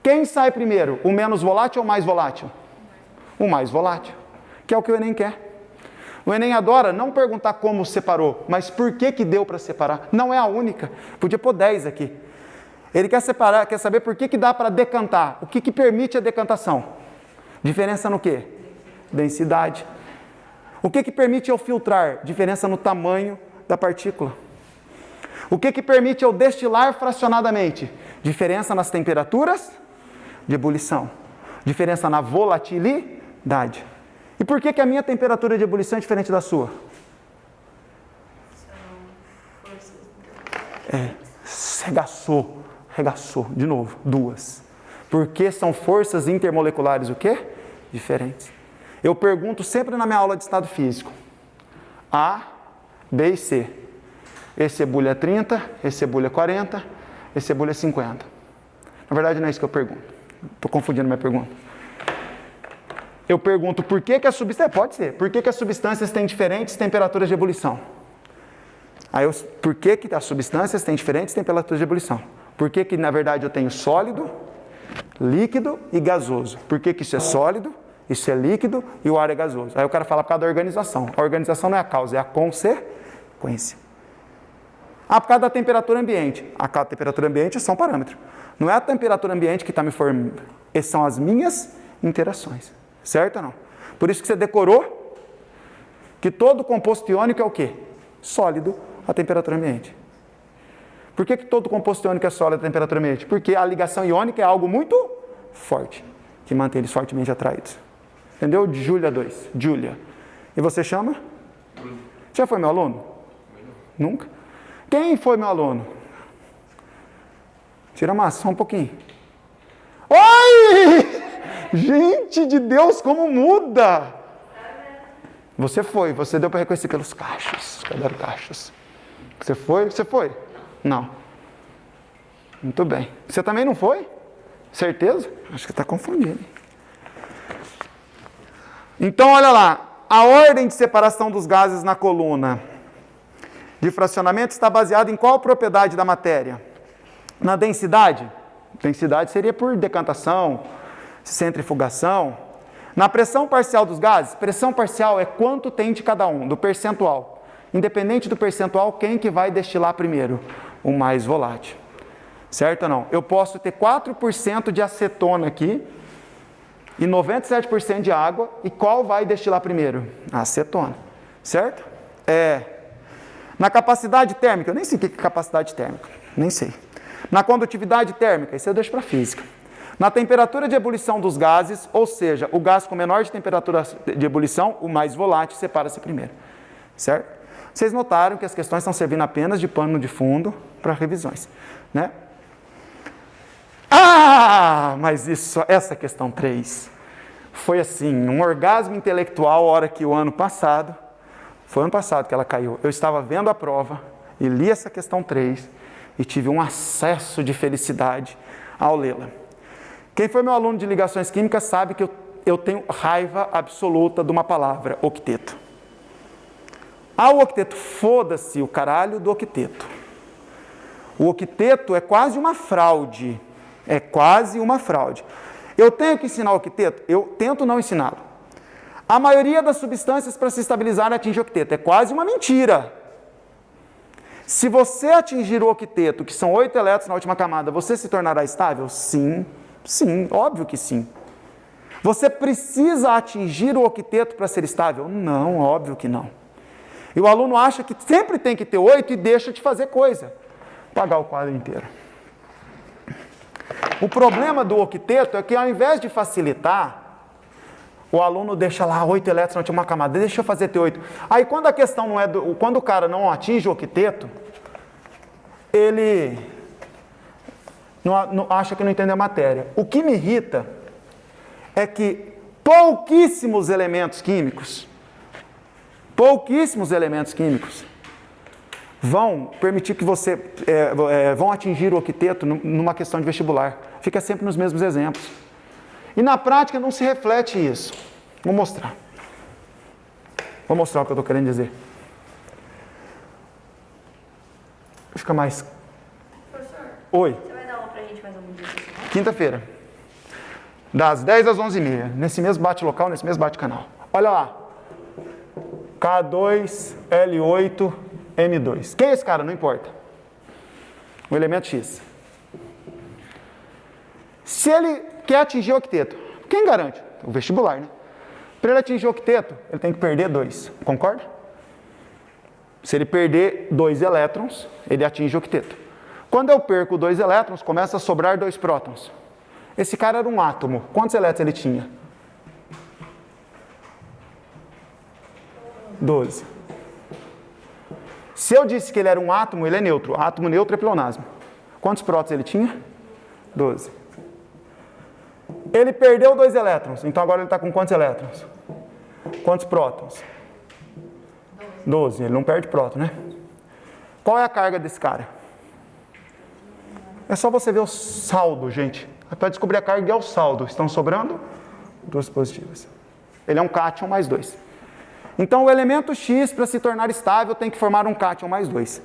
Quem sai primeiro? O menos volátil ou o mais volátil? O mais volátil, que é o que o Enem quer. O Enem adora não perguntar como separou, mas por que deu para separar. Não é a única. Podia pôr 10 aqui. Ele quer separar, quer saber por que dá para decantar. O que permite a decantação? Diferença no quê? Densidade. O que permite eu filtrar? Diferença no tamanho da partícula. O que permite eu destilar fracionadamente? Diferença nas temperaturas de ebulição. Diferença na volatilidade. E por que a minha temperatura de ebulição é diferente da sua? Regaçou, de novo, duas. Porque são forças intermoleculares o quê? Diferentes. Eu pergunto sempre na minha aula de estado físico. A, B e C. Esse ebule é 30, esse ebule é 40, esse ebule é 50. Na verdade não é isso que eu pergunto. Estou confundindo minha pergunta. Eu pergunto por que a substância... Pode ser. Por que as substâncias têm diferentes temperaturas de ebulição? Por que as substâncias têm diferentes temperaturas de ebulição? Por que na verdade eu tenho sólido, líquido e gasoso? Por que isso é sólido, isso é líquido e o ar é gasoso? Aí o cara fala por causa da organização. A organização não é a causa, é a consequência. Por causa da temperatura ambiente. A temperatura ambiente é só um parâmetro. Não é a temperatura ambiente que está me formando. Essas são as minhas interações. Certo ou não? Por isso que você decorou que todo composto iônico é o quê? Sólido à temperatura ambiente. Por que todo composto iônico é sólido à temperatura ambiente? Porque a ligação iônica é algo muito forte, que mantém eles fortemente atraídos. Entendeu? Júlia 2. Júlia. E você chama? Já foi meu aluno? Nunca? Quem foi meu aluno? Tira a massa, só um pouquinho. Oi! Gente de Deus, como muda! Você foi, você deu para reconhecer pelos cachos. Cadê cachos? Você foi? Você foi? Não. Muito bem. Você também não foi? Certeza? Acho que está confundindo. Então, olha lá. A ordem de separação dos gases na coluna de fracionamento está baseada em qual propriedade da matéria? Na densidade? Densidade seria por decantação, centrifugação. Na pressão parcial dos gases, pressão parcial é quanto tem de cada um, do percentual. Independente do percentual, quem que vai destilar primeiro? O mais volátil. Certo ou não? Eu posso ter 4% de acetona aqui e 97% de água, e qual vai destilar primeiro? A acetona. Certo? Na capacidade térmica, eu nem sei o que é capacidade térmica, nem sei. Na condutividade térmica, isso eu deixo para física. Na temperatura de ebulição dos gases, ou seja, o gás com menor de temperatura de ebulição, o mais volátil, separa-se primeiro. Certo? Vocês notaram que as questões estão servindo apenas de pano de fundo para revisões, né? Mas essa questão 3 foi assim, um orgasmo intelectual, a hora que o ano passado, foi ano passado que ela caiu, eu estava vendo a prova e li essa questão 3 e tive um acesso de felicidade ao lê-la. Quem foi meu aluno de ligações químicas sabe que eu tenho raiva absoluta de uma palavra, octeto. O octeto, foda-se o caralho do octeto. O octeto é quase uma fraude. É quase uma fraude. Eu tenho que ensinar o octeto? Eu tento não ensiná-lo. A maioria das substâncias para se estabilizar atinge o octeto. É quase uma mentira. Se você atingir o octeto, que são 8 elétrons na última camada, você se tornará estável? Sim, sim, óbvio que sim. Você precisa atingir o octeto para ser estável? Não, óbvio que não. E o aluno acha que sempre tem que ter 8 e deixa de fazer coisa. Pagar o quadro inteiro. O problema do octeto é que ao invés de facilitar, o aluno deixa lá 8 elétrons na última camada, deixa eu fazer T8. Aí quando a questão não é, quando o cara não atinge o octeto, ele não acha que não entende a matéria. O que me irrita é que pouquíssimos elementos químicos vão permitir que você, vão atingir o octeto numa questão de vestibular. Fica sempre nos mesmos exemplos. E na prática não se reflete isso. Vou mostrar. Vou mostrar o que eu estou querendo dizer. Fica mais... Professor, Oi. você vai dar aula pra gente mais algum dia? Quinta-feira. Das 10 às 11h30. Nesse mesmo bate-local, nesse mesmo bate-canal. Olha lá. K2L8... M2. Quem é esse cara? Não importa. O elemento X. Se ele quer atingir o octeto, quem garante? O vestibular, né? Para ele atingir o octeto, ele tem que perder 2. Concorda? Se ele perder 2 elétrons, ele atinge o octeto. Quando eu perco 2 elétrons, começa a sobrar 2 prótons. Esse cara era um átomo. Quantos elétrons ele tinha? 12. Se eu disse que ele era um átomo, ele é neutro. Átomo neutro é pleonasmo. Quantos prótons ele tinha? 12. Ele perdeu 2 elétrons. Então agora ele está com quantos elétrons? Quantos prótons? 12. Ele não perde próton, né? Qual é a carga desse cara? É só você ver o saldo, gente. Para descobrir a carga é o saldo. Estão sobrando 2 positivas. Ele é um cátion mais 2. Então, o elemento X, para se tornar estável, tem que formar um cátion mais 2.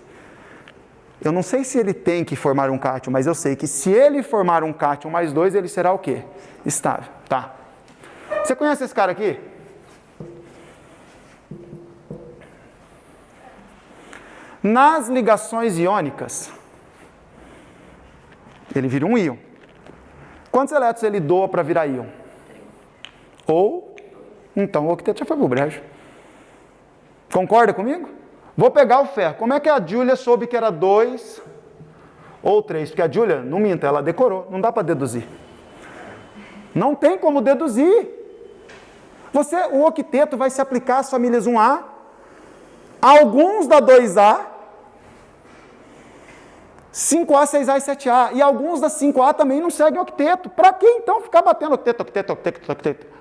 Eu não sei se ele tem que formar um cátion, mas eu sei que se ele formar um cátion mais 2, ele será o quê? Estável. Tá. Você conhece esse cara aqui? Nas ligações iônicas, ele vira um íon. Quantos elétrons ele doa para virar íon? Ou, então, o octeto já foi pro brejo. Concorda comigo? Vou pegar o ferro. Como é que a Júlia soube que era 2 ou 3? Porque a Júlia, não minta, ela decorou. Não dá para deduzir. Não tem como deduzir. O octeto vai se aplicar às famílias 1A, alguns da 2A, 5A, 6A e 7A. E alguns da 5A também não seguem octeto. Para que então ficar batendo octeto?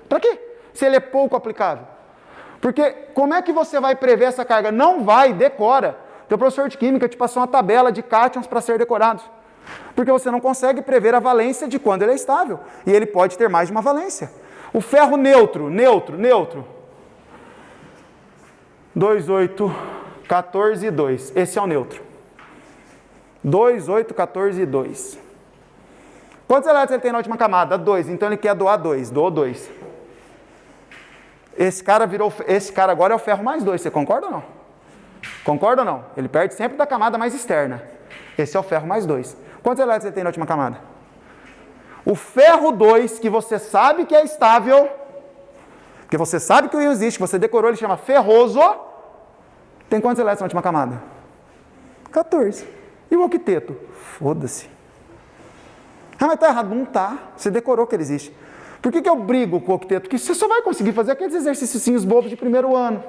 Para quê? Se ele é pouco aplicável. Porque como é que você vai prever essa carga? Não vai, decora. Teu professor de química te passou uma tabela de cátions para ser decorados. Porque você não consegue prever a valência de quando ele é estável. E ele pode ter mais de uma valência. O ferro neutro. 2, 8, 14 e 2. Esse é o neutro. 2, 8, 14 e 2. Quantos elétrons ele tem na última camada? 2. Então ele quer doar 2. Doou 2. Esse cara agora é o ferro mais 2, você concorda ou não? Concorda ou não? Ele perde sempre da camada mais externa. Esse é o ferro mais 2. Quantos elétrons ele tem na última camada? O ferro 2, que você sabe que é estável, que você sabe que o íon existe, você decorou, ele chama ferroso, tem quantos elétrons na última camada? 14. E o octeto? Foda-se. Ah, mas tá errado. Não tá. Você decorou que ele existe. Por que eu brigo com o octeto? Porque você só vai conseguir fazer aqueles exercícios bobos de primeiro ano.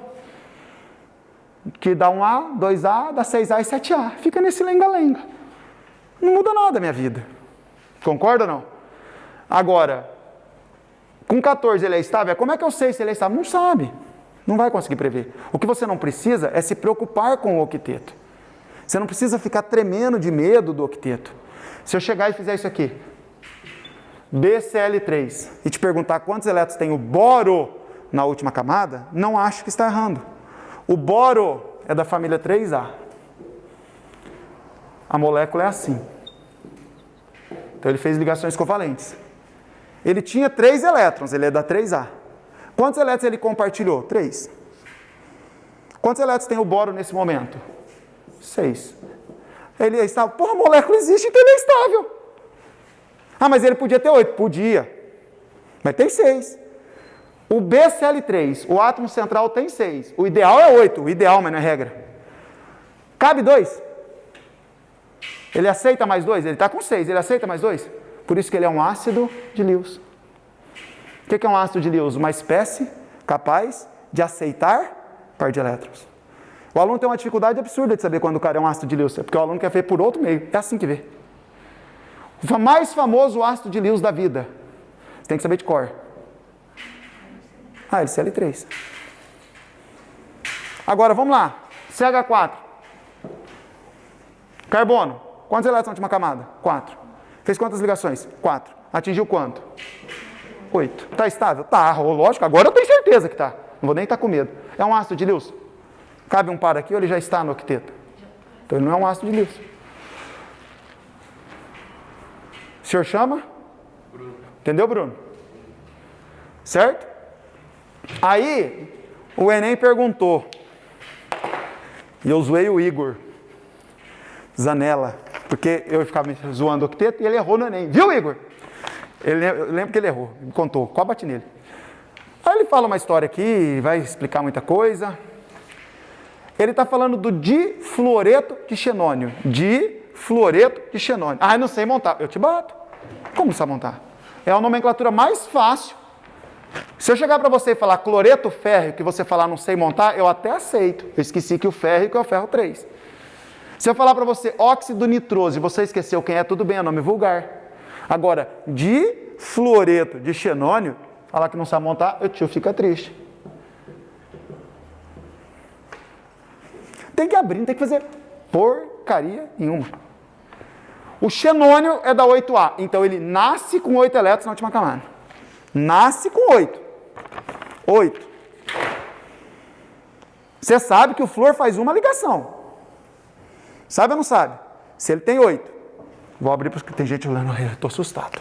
Que dá 1A, 2A, dá 6A e 7A. Fica nesse lenga-lenga. Não muda nada a minha vida. Concorda ou não? Agora, com 14 ele é estável? Como é que eu sei se ele é estável? Não sabe. Não vai conseguir prever. O que você não precisa é se preocupar com o octeto. Você não precisa ficar tremendo de medo do octeto. Se eu chegar e fizer isso aqui, BCl3, e te perguntar quantos elétrons tem o boro na última camada, não acho que está errando. O boro é da família 3A. A molécula é assim. Então ele fez ligações covalentes. Ele tinha 3 elétrons, ele é da 3A. Quantos elétrons ele compartilhou? 3. Quantos elétrons tem o boro nesse momento? 6. Ele é estável. Porra, a molécula existe, então ele é estável. Ah, mas ele podia ter 8. Podia. Mas tem 6. O BCl3, o átomo central tem 6. O ideal é 8. O ideal, mas não é regra. Cabe 2? Ele aceita mais 2? Ele está com 6. Ele aceita mais 2? Por isso que ele é um ácido de Lewis. O que é um ácido de Lewis? Uma espécie capaz de aceitar par de elétrons. O aluno tem uma dificuldade absurda de saber quando o cara é um ácido de Lewis, porque o aluno quer ver por outro meio. É assim que vê. O mais famoso ácido de Lewis da vida. Você tem que saber de cor. LCl3. Agora, vamos lá. CH4. Carbono. Quantos elétrons na última camada? 4. Fez quantas ligações? 4. Atingiu quanto? 8. Está estável? Tá, lógico. Agora eu tenho certeza que está. Não vou nem estar com medo. É um ácido de Lewis? Cabe um par aqui ou ele já está no octeto? Então ele não é um ácido de Lewis. O senhor chama? Bruno. Entendeu, Bruno? Certo? Aí, o Enem perguntou. E eu zoei o Igor Zanella. Porque eu ficava me zoando o octeto e ele errou no Enem. Viu, Igor? Eu lembro que ele errou. Me contou. Quase bati nele. Aí ele fala uma história aqui, vai explicar muita coisa. Ele está falando do difluoreto de xenônio. Difluoreto de xenônio. Ah, eu não sei montar. Eu te bato. Como você vai montar? É a nomenclatura mais fácil. Se eu chegar para você e falar cloreto férreo, que você falar não sei montar, eu até aceito. Eu esqueci que o férreo é o ferro 3. Se eu falar para você óxido nitroso e você esqueceu quem é, tudo bem, é nome vulgar. Agora, difluoreto de xenônio, falar que não sabe montar, o tio fica triste. Tem que abrir, não tem que fazer porcaria nenhuma. O xenônio é da 8A, então ele nasce com 8 elétrons na última camada. Nasce com 8. 8. Você sabe que o flúor faz uma ligação. Sabe ou não sabe? Se ele tem 8. Vou abrir porque tem gente olhando, eu estou assustado.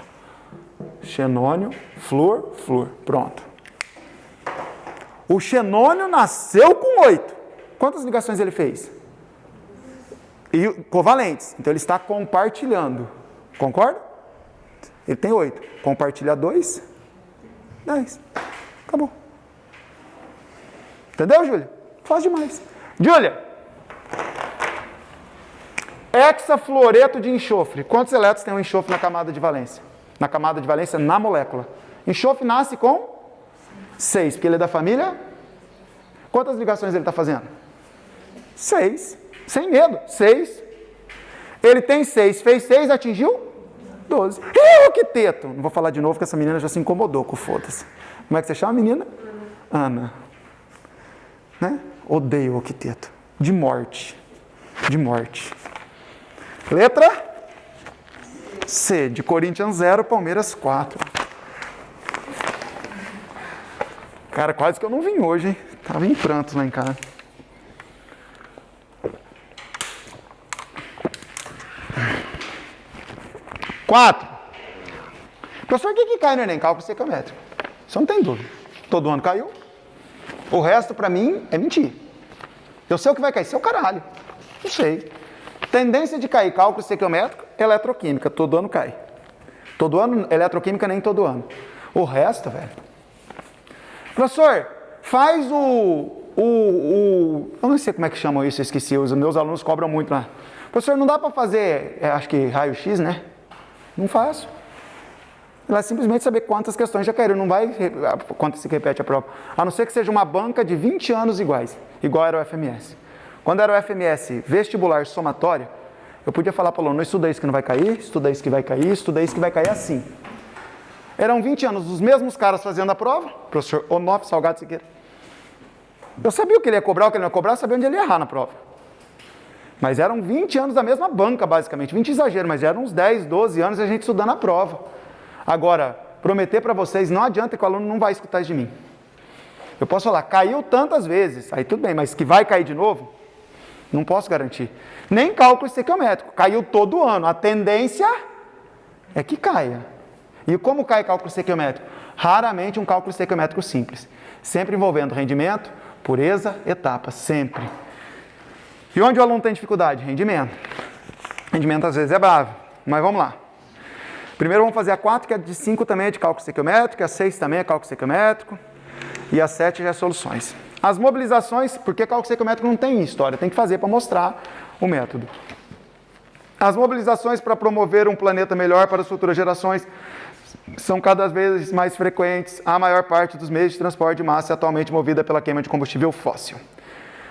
Xenônio, flúor, flúor. Pronto. O xenônio nasceu com 8. Quantas ligações ele fez? E covalentes. Então ele está compartilhando. Concorda? Ele tem 8. Compartilha 2, 10. Acabou. Entendeu, Júlia? Fácil demais. Júlia. Hexafluoreto de enxofre. Quantos elétrons tem um enxofre na camada de valência? Na camada de valência, na molécula. Enxofre nasce com 6, porque ele é da família. Quantas ligações ele está fazendo? 6. Sem medo. 6. Ele tem 6. Fez 6, atingiu 12. E o octeto? Não vou falar de novo, porque essa menina já se incomodou com foda-se. Como é que você chama a menina? Ana. Né? Odeio o octeto. De morte. De morte. Letra C. De Corinthians 0, Palmeiras 4. Cara, quase que eu não vim hoje, hein? Tava em prantos lá em casa. Quatro. Professor, o que cai no Enem? Cálculo estequiométrico. Você não tem dúvida. Todo ano caiu. O resto, para mim, é mentir. Eu sei o que vai cair, seu caralho. Não sei. Tendência de cair cálculo estequiométrico, eletroquímica, todo ano cai. Todo ano, eletroquímica nem todo ano. O resto, velho. Professor, faz eu não sei como é que chamam isso, eu esqueci, os meus alunos cobram muito lá. Professor, não dá para fazer, acho que raio-x, né? Não faço. Ela é simplesmente saber quantas questões já caíram, não vai quanto se repete a prova. A não ser que seja uma banca de 20 anos iguais, igual era o FMS. Quando era o FMS vestibular somatório, eu podia falar para o aluno, estuda isso que não vai cair, estuda isso que vai cair, estuda isso que vai cair assim. Eram 20 anos, os mesmos caras fazendo a prova, professor Onofre, Salgado Siqueira. Eu sabia o que ele ia cobrar, o que ele não ia cobrar, eu sabia onde ele ia errar na prova. Mas eram 20 anos da mesma banca, basicamente. 20 exagero, mas eram uns 10, 12 anos a gente estudando a prova. Agora, prometer para vocês, não adianta que o aluno não vai escutar isso de mim. Eu posso falar, caiu tantas vezes, aí tudo bem, mas que vai cair de novo, não posso garantir. Nem cálculo estequiométrico, caiu todo ano. A tendência é que caia. E como cai cálculo estequiométrico? Raramente um cálculo estequiométrico simples. Sempre envolvendo rendimento, pureza, etapas, sempre. E onde o aluno tem dificuldade? Rendimento. Rendimento às vezes é bravo, mas vamos lá. Primeiro vamos fazer a 4, que é de 5 também é de cálculo estequiométrico, a 6 também é cálculo estequiométrico, e a 7 já é soluções. As mobilizações, porque cálculo estequiométrico não tem história, tem que fazer para mostrar o método. As mobilizações para promover um planeta melhor para as futuras gerações são cada vez mais frequentes. A maior parte dos meios de transporte de massa é atualmente movida pela queima de combustível fóssil.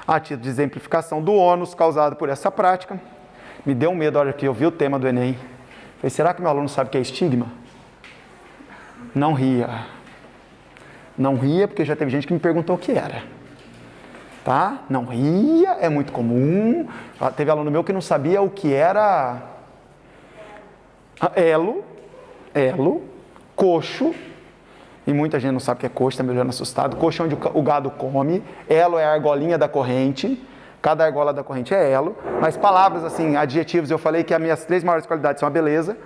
A título de exemplificação do ônus causado por essa prática, me deu um medo a hora que eu vi o tema do Enem. Falei, será que meu aluno sabe o que é estigma? Não ria. Não ria, porque já teve gente que me perguntou o que era. Tá? Não ria, é muito comum. Teve aluno meu que não sabia o que era elo, coxo, e muita gente não sabe o que é coxo, está me olhando assustado. Coxo é onde o gado come, elo é a argolinha da corrente, cada argola da corrente é elo, mas palavras assim, adjetivos, eu falei que as minhas 3 maiores qualidades são a beleza,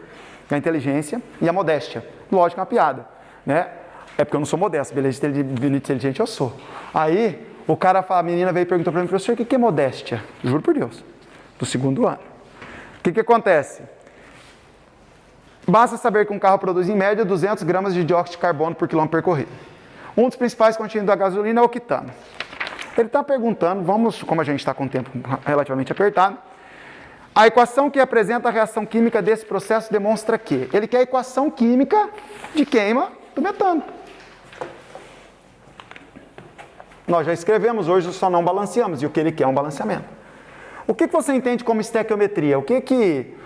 a inteligência e a modéstia. Lógico, é uma piada, né? É porque eu não sou modesto, beleza e inteligente eu sou. Aí, a menina veio e perguntou para mim, professor, o que é modéstia? Juro por Deus, do 2º ano. O que acontece? Basta saber que um carro produz em média 200 gramas de dióxido de carbono por quilômetro percorrido. Um dos principais constituintes da gasolina é o octano. Ele está perguntando, como a gente está com o tempo relativamente apertado, a equação que apresenta a reação química desse processo demonstra que ele quer a equação química de queima do metano. Nós já escrevemos, hoje só não balanceamos, e o que ele quer é um balanceamento. O que você entende como estequiometria? O que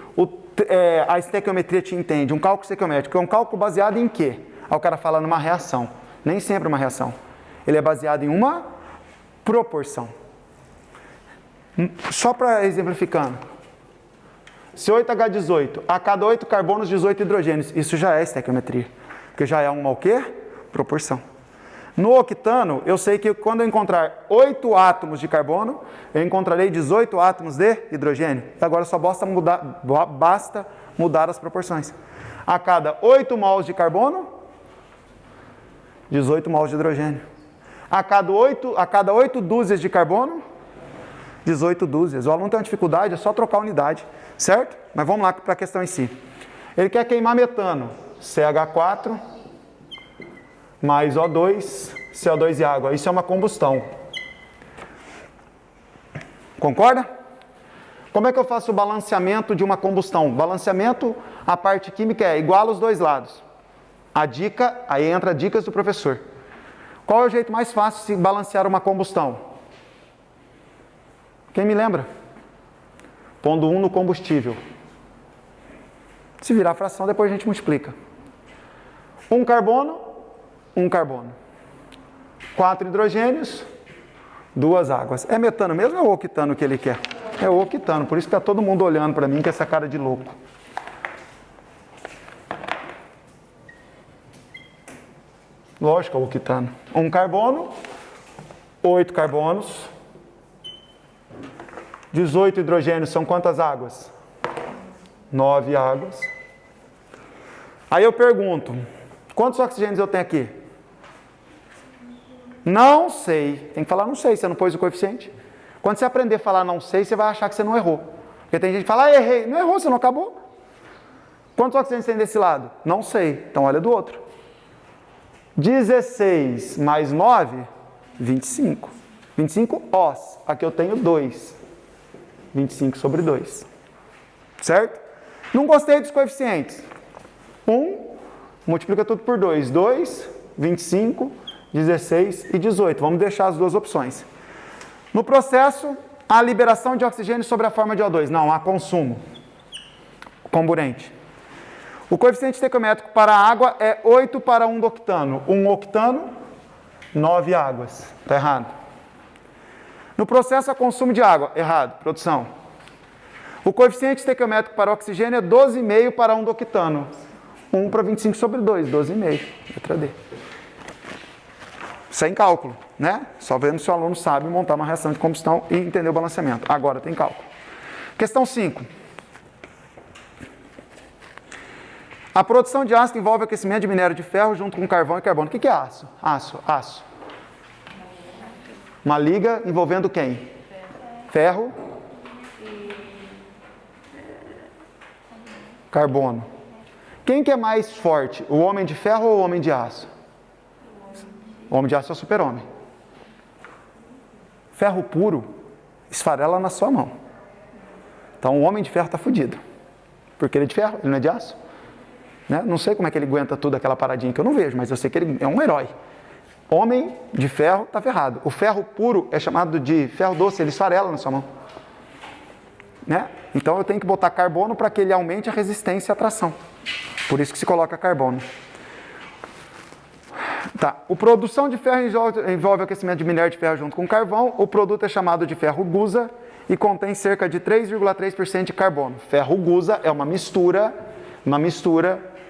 a estequiometria te entende? Um cálculo estequiométrico é um cálculo baseado em quê? Aí o cara fala numa reação. Nem sempre uma reação. Ele é baseado em uma proporção. Só para exemplificando. C8H18, a cada 8 carbonos, 18 hidrogênios. Isso já é estequiometria. Porque já é uma o quê? Proporção. No octano, eu sei que quando eu encontrar 8 átomos de carbono, eu encontrarei 18 átomos de hidrogênio. E agora só basta mudar as proporções. A cada 8 mols de carbono, 18 mols de hidrogênio. A cada 8 dúzias de carbono, 18 dúzias. O aluno tem uma dificuldade, é só trocar a unidade, certo? Mas vamos lá para a questão em si. Ele quer queimar metano, CH4 mais O2, CO2 e água. Isso é uma combustão. Concorda? Como é que eu faço o balanceamento de uma combustão? Balanceamento, a parte química é igual aos dois lados. A dica, aí entra dicas do professor. Qual é o jeito mais fácil de balancear uma combustão? Quem me lembra? Pondo 1 no combustível. Se virar fração, depois a gente multiplica. 1 carbono, 1 carbono. 4 hidrogênios, 2 águas. É metano mesmo ou é o octano que ele quer? É o octano, por isso que está todo mundo olhando para mim com essa cara de louco. Lógico, é o octano. 1 carbono, 8 carbonos, 18 hidrogênios, são quantas águas? 9 águas. Aí eu pergunto, quantos oxigênios eu tenho aqui? Não sei. Tem que falar não sei, você não pôs o coeficiente. Quando você aprender a falar não sei, você vai achar que você não errou. Porque tem gente que fala, errei. Não errou, você não acabou. Quantos oxigênios tem desse lado? Não sei. Então olha do outro. 16 mais 9, 25. 25 Os. Aqui eu tenho 2. 25 sobre 2. Certo? Não gostei dos coeficientes. 1, multiplica tudo por 2. 2, 25, 16 e 18. Vamos deixar as duas opções. No processo, há liberação de oxigênio sobre a forma de O2. Não, há consumo. Comburente. O coeficiente estequiométrico para a água é 8 para 1 octano. 1 octano, 9 águas. Está errado. No processo, há consumo de água. Errado. Produção. O coeficiente estequiométrico para oxigênio é 12,5 para 1 octano. 1 para 25 sobre 2, 12,5. Letra D. Sem cálculo, né? Só vendo se o aluno sabe montar uma reação de combustão e entender o balanceamento. Agora tem cálculo. Questão 5. A produção de ácido envolve aquecimento de minério de ferro junto com carvão e carbono. O que é aço? Aço. Uma liga envolvendo quem? Ferro. Carbono. Quem que é mais forte? O homem de ferro ou o homem de aço? O homem de aço é o super-homem. Ferro puro esfarela na sua mão. Então o homem de ferro está fudido. Porque ele é de ferro, ele não é de aço. Né? Não sei como é que ele aguenta tudo, aquela paradinha que eu não vejo, mas eu sei que ele é um herói. Homem de ferro está ferrado. O ferro puro é chamado de ferro doce, ele esfarela na sua mão. Né? Então eu tenho que botar carbono para que ele aumente a resistência à tração. Por isso que se coloca carbono. Tá. A produção de ferro envolve aquecimento de minério de ferro junto com carvão. O produto é chamado de ferro gusa e contém cerca de 3,3% de carbono. Ferro gusa é uma mistura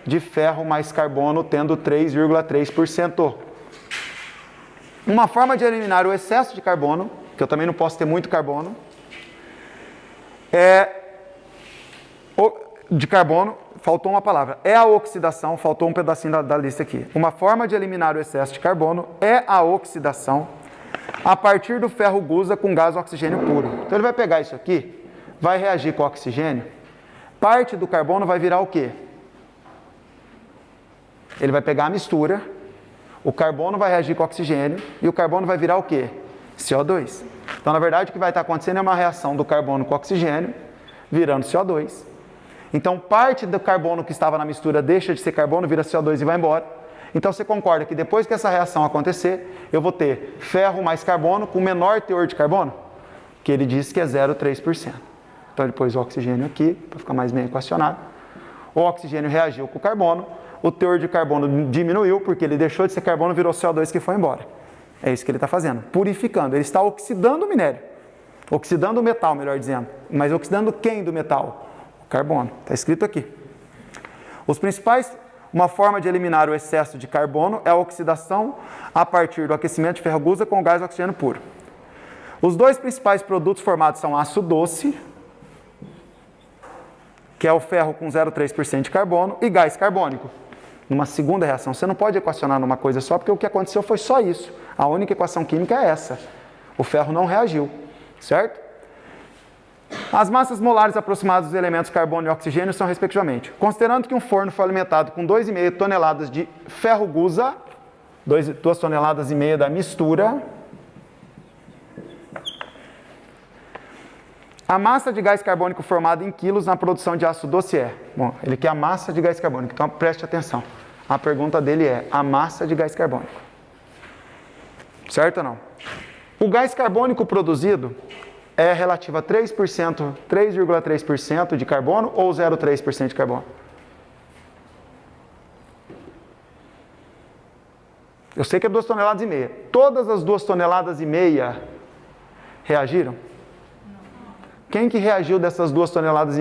de ferro mais carbono tendo 3,3%. Uma forma de eliminar o excesso de carbono, que eu também não posso ter muito carbono, faltou uma palavra, é a oxidação, faltou um pedacinho da lista aqui. Uma forma de eliminar o excesso de carbono é a oxidação a partir do ferro gusa com gás oxigênio puro. Então ele vai pegar isso aqui, vai reagir com o oxigênio, parte do carbono vai virar o quê? Ele vai pegar a mistura, o carbono vai reagir com o oxigênio e o carbono vai virar o quê? CO2. Então, na verdade, o que vai estar acontecendo é uma reação do carbono com o oxigênio virando CO2. Então, parte do carbono que estava na mistura deixa de ser carbono, vira CO2 e vai embora. Então, você concorda que depois que essa reação acontecer, eu vou ter ferro mais carbono com menor teor de carbono? Que ele diz que é 0,3%. Então, ele pôs o oxigênio aqui, para ficar mais bem equacionado. O oxigênio reagiu com o carbono, o teor de carbono diminuiu, porque ele deixou de ser carbono e virou CO2 que foi embora. É isso que ele está fazendo, purificando. Ele está oxidando o minério. Oxidando o metal, melhor dizendo. Mas oxidando quem do metal? O carbono. Está escrito aqui. Uma forma de eliminar o excesso de carbono é a oxidação a partir do aquecimento de ferro gusa com gás oxigênio puro. Os dois principais produtos formados são aço doce, que é o ferro com 0,3% de carbono, e gás carbônico. Numa segunda reação. Você não pode equacionar numa coisa só, porque o que aconteceu foi só isso. A única equação química é essa. O ferro não reagiu, certo? As massas molares aproximadas dos elementos carbono e oxigênio são respectivamente. Considerando que um forno foi alimentado com 2,5 toneladas de ferro gusa, 2,5 toneladas da mistura, a massa de gás carbônico formada em quilos na produção de aço doce é... Bom, ele quer a massa de gás carbônico, então preste atenção. A pergunta dele é a massa de gás carbônico. Certo ou não? O gás carbônico produzido é relativo a 3%, 3,3% de carbono ou 0,3% de carbono? Eu sei que é 2,5 toneladas. Todas as 2,5 toneladas reagiram? Quem que reagiu dessas 2,5 toneladas?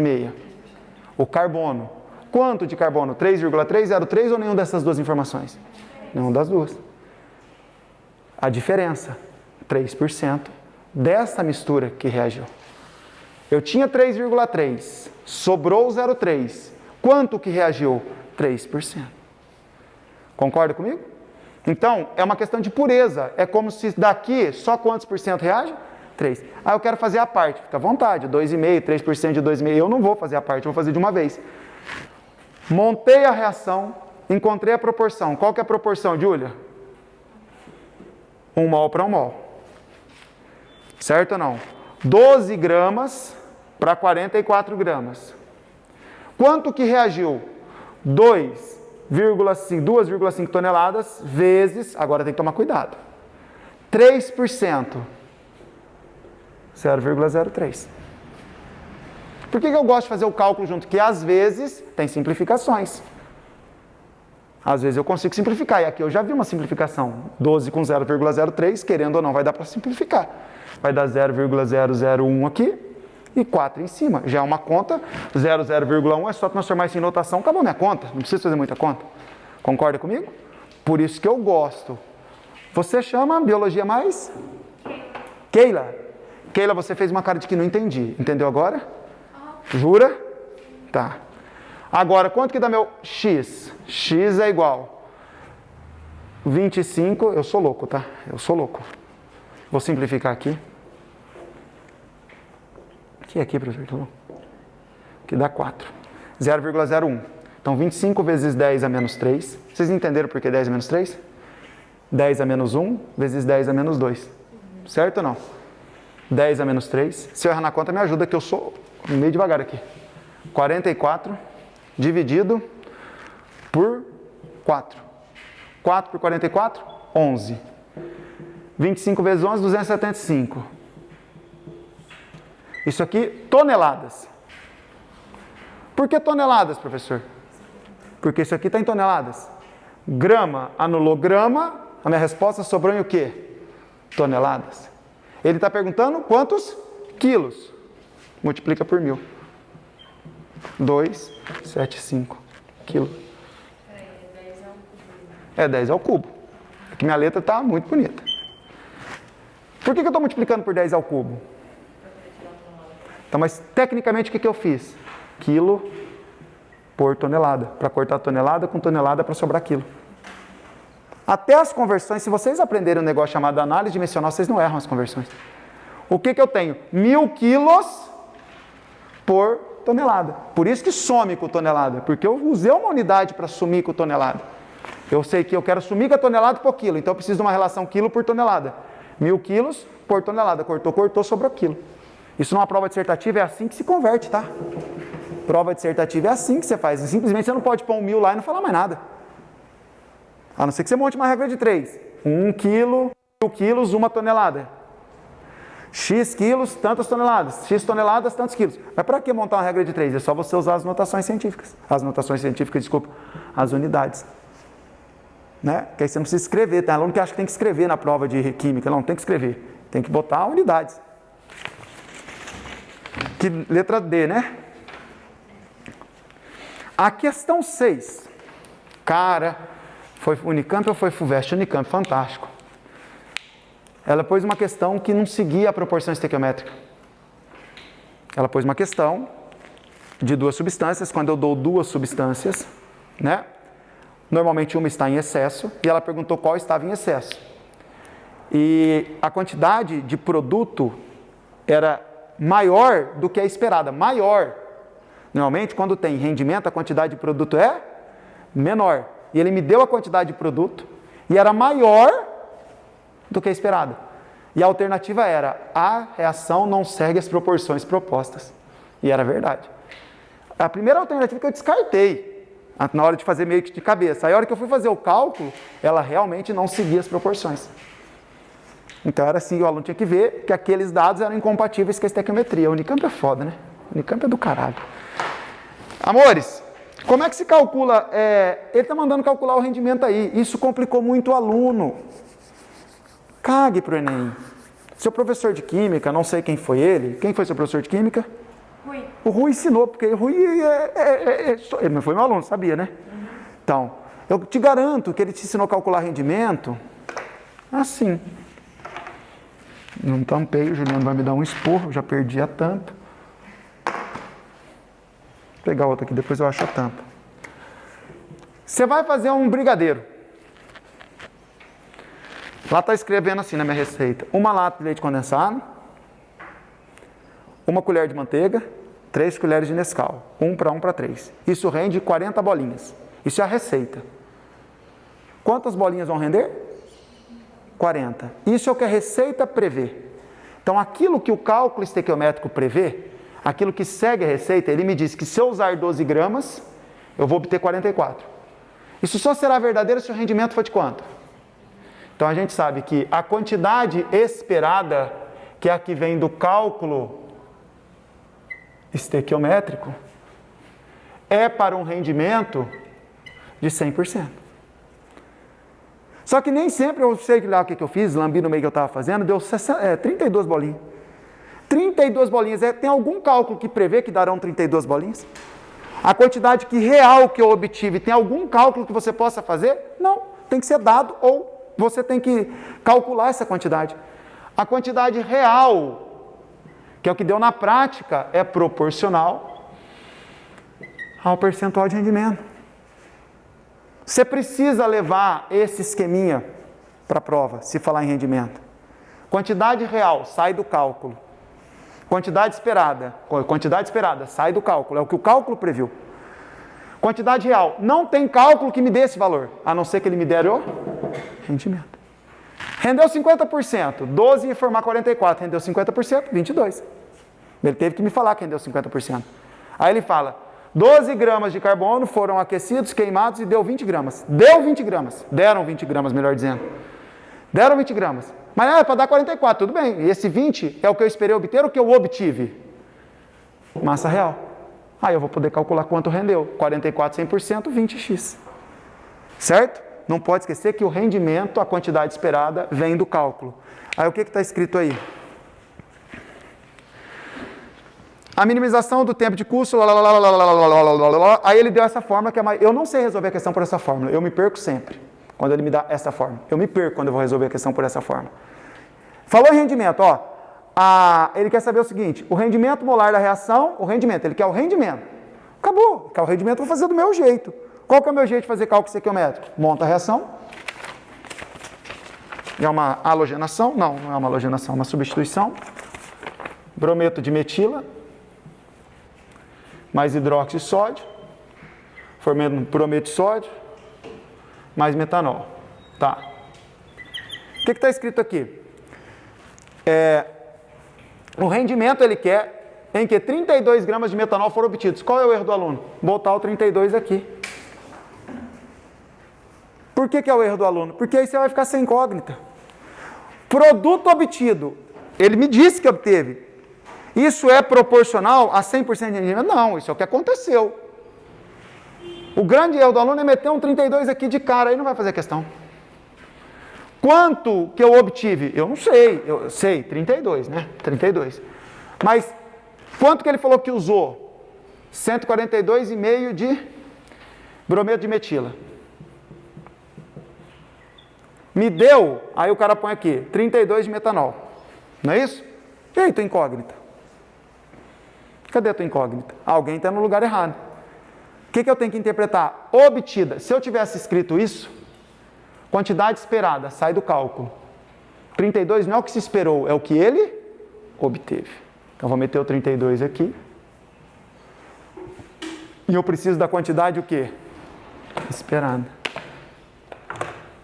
O carbono. Quanto de carbono? 3,3, 0,3 ou nenhuma dessas duas informações? Nenhuma das duas. A diferença, 3% dessa mistura que reagiu. Eu tinha 3,3, sobrou 0,3. Quanto que reagiu? 3%. Concorda comigo? Então, é uma questão de pureza. É como se daqui só quantos por cento reage? 3. Eu quero fazer a parte. Fica à vontade. 2,5%, 3% de 2,5%. Eu não vou fazer a parte, eu vou fazer de uma vez. Montei a reação, encontrei a proporção. Qual que é a proporção, Júlia? 1 mol para 1 mol. Certo ou não? 12 gramas para 44 gramas. Quanto que reagiu? 2,5 toneladas vezes, agora tem que tomar cuidado, 3%, 0,03. Por que eu gosto de fazer o cálculo junto? Que às vezes tem simplificações. Às vezes eu consigo simplificar, e aqui eu já vi uma simplificação. 12 com 0,03, querendo ou não, vai dar para simplificar. Vai dar 0,001 aqui e 4 em cima. Já é uma conta, 0,1 é só transformar isso em notação, acabou minha conta, não precisa fazer muita conta. Concorda comigo? Por isso que eu gosto. Você chama Biologia Mais? Keila. Keila, você fez uma cara de que não entendi. Entendeu agora? Jura? Tá. Agora, quanto que dá meu X? X é igual 25, eu sou louco, tá? Eu sou louco. Vou simplificar aqui. Que aqui, professor? Tá bom? Que dá 4. 0,01. Então, 25 vezes 10 a menos 3. Vocês entenderam por que 10 a menos 3? 10 a menos 1 vezes 10 a menos 2. Certo ou não? 10 a menos 3. Se eu errar na conta, me ajuda, que eu sou meio devagar aqui. 44 dividido por 4. 4 por 44, 11. 25 vezes 11, 275. Isso aqui, toneladas. Por que toneladas, professor? Porque isso aqui está em toneladas. Grama anulou grama, a minha resposta sobrou em o quê? Toneladas. Ele está perguntando quantos quilos. Multiplica por 1000. 275 quilos. É 10 ao cubo. É que minha letra está muito bonita. Por que eu estou multiplicando por 10 ao cubo? Então, mas tecnicamente o que eu fiz? Quilo por tonelada. Para cortar tonelada com tonelada para sobrar quilo. Até as conversões, se vocês aprenderem um negócio chamado análise dimensional, vocês não erram as conversões. O que eu tenho? 1000 quilos por tonelada. Por isso que some com tonelada. Porque eu usei uma unidade para sumir com tonelada. Eu sei que eu quero sumir com a tonelada por quilo. Então eu preciso de uma relação quilo por tonelada. 1000 quilos por tonelada. Cortou, sobrou quilo. Isso numa prova dissertativa é assim que se converte, tá? Prova dissertativa é assim que você faz. Simplesmente você não pode pôr 1000 lá e não falar mais nada. A não ser que você monte uma regra de 3. 1 quilo, 1000 quilos, 1 tonelada. X quilos, tantas toneladas. X toneladas, tantos quilos. Mas para que montar uma regra de 3? É só você usar as notações científicas. As notações científicas, desculpa, as unidades. Né? Que aí você não precisa escrever. Tem aluno que acha que tem que escrever na prova de química. Não, tem que escrever. Tem que botar unidades. Que letra D, né? A questão 6. Cara, foi Unicamp ou foi FUVEST? Unicamp, fantástico. Ela pôs uma questão que não seguia a proporção estequiométrica. Ela pôs uma questão de 2 substâncias. Quando eu dou 2 substâncias, né? Normalmente uma está em excesso, e ela perguntou qual estava em excesso. E a quantidade de produto era maior do que a esperada, maior. Normalmente, quando tem rendimento, a quantidade de produto é menor. E ele me deu a quantidade de produto, e era maior do que a esperada. E a alternativa era, a reação não segue as proporções propostas. E era verdade. A primeira alternativa que eu descartei, na hora de fazer meio que de cabeça. Aí a hora que eu fui fazer o cálculo, ela realmente não seguia as proporções. Então era assim, o aluno tinha que ver que aqueles dados eram incompatíveis com a estequiometria. O Unicamp é foda, né? O Unicamp é do caralho. Amores, como é que se calcula? Ele está mandando calcular o rendimento aí. Isso complicou muito o aluno. Cague pro Enem. Seu professor de química, não sei quem foi ele. Quem foi seu professor de química? Rui. O Rui ensinou, porque o Rui ele foi meu aluno, sabia, né? Então, eu te garanto que ele te ensinou a calcular rendimento assim. Não tampei, o Juliano vai me dar um esporro, já perdi a tampa. Vou pegar outra aqui, depois eu acho a tampa. Você vai fazer um brigadeiro. Lá está escrevendo assim na minha receita. 1 lata de leite condensado, 1 colher de manteiga, 3 colheres de Nescau. 1 para 1 para 3. Isso rende 40 bolinhas. Isso é a receita. Quantas bolinhas vão render? 40. Isso é o que a receita prevê. Então, aquilo que o cálculo estequiométrico prevê, aquilo que segue a receita, ele me diz que se eu usar 12 gramas, eu vou obter 44. Isso só será verdadeiro se o rendimento for de quanto? Então, a gente sabe que a quantidade esperada, que é a que vem do cálculo estequiométrico, é para um rendimento de 100%. Só que nem sempre, eu sei lá o que eu fiz, lambi no meio que eu estava fazendo, deu 32 bolinhas. 32 bolinhas, tem algum cálculo que prevê que darão 32 bolinhas? A quantidade real que eu obtive, tem algum cálculo que você possa fazer? Não, tem que ser dado ou você tem que calcular essa quantidade. A quantidade real, que é o que deu na prática, é proporcional ao percentual de rendimento. Você precisa levar esse esqueminha para a prova, se falar em rendimento. Quantidade real, sai do cálculo. Quantidade esperada, sai do cálculo, é o que o cálculo previu. Quantidade real, não tem cálculo que me dê esse valor, a não ser que ele me der o rendimento. Rendeu 50%, 12 ia formar 44, rendeu 50%, 22. Ele teve que me falar que rendeu 50%. Aí ele fala, 12 gramas de carbono foram aquecidos, queimados e deu 20 gramas. Deu 20 gramas. Deram 20 gramas, melhor dizendo. Deram 20 gramas. Mas é para dar 44, tudo bem. E esse 20 é o que eu esperei obter ou o que eu obtive? Massa real. Aí eu vou poder calcular quanto rendeu. 44, 100%, 20x. Certo? Não pode esquecer que o rendimento, a quantidade esperada, vem do cálculo. Aí o que está escrito aí? A minimização do tempo de custo, aí ele deu essa fórmula que é mais... Eu não sei resolver a questão por essa fórmula, eu me perco sempre quando ele me dá essa fórmula. Eu me perco quando eu vou resolver a questão por essa fórmula. Falou em rendimento, ó. Ele quer saber o seguinte, o rendimento molar da reação, o rendimento, ele quer o rendimento. Acabou, quer o rendimento, eu vou fazer do meu jeito. Qual que é o meu jeito de fazer cálculo estequiométrico? Monta a reação. É uma halogenação? Não, não é uma halogenação, é uma substituição. Brometo de metila mais hidróxido de sódio, formando brometo de sódio, mais metanol. Tá. O que está escrito aqui? O rendimento ele quer em que 32 gramas de metanol foram obtidos. Qual é o erro do aluno? Botar o 32 aqui. Por que é o erro do aluno? Porque aí você vai ficar sem incógnita. Produto obtido, ele me disse que obteve. Isso é proporcional a 100% de rendimento? Não, isso é o que aconteceu. O grande erro do aluno é meter um 32 aqui de cara, aí não vai fazer questão. Quanto que eu obtive? Eu não sei, eu sei, 32, né? 32. Mas quanto que ele falou que usou? 142,5 de brometo de metila. Me deu, aí o cara põe aqui, 32 de metanol. Não é isso? E aí, tua incógnita? Cadê a tua incógnita? Alguém está no lugar errado. O que eu tenho que interpretar? Obtida. Se eu tivesse escrito isso, quantidade esperada, sai do cálculo. 32 não é o que se esperou, é o que ele obteve. Então, vou meter o 32 aqui. E eu preciso da quantidade o quê? Esperada.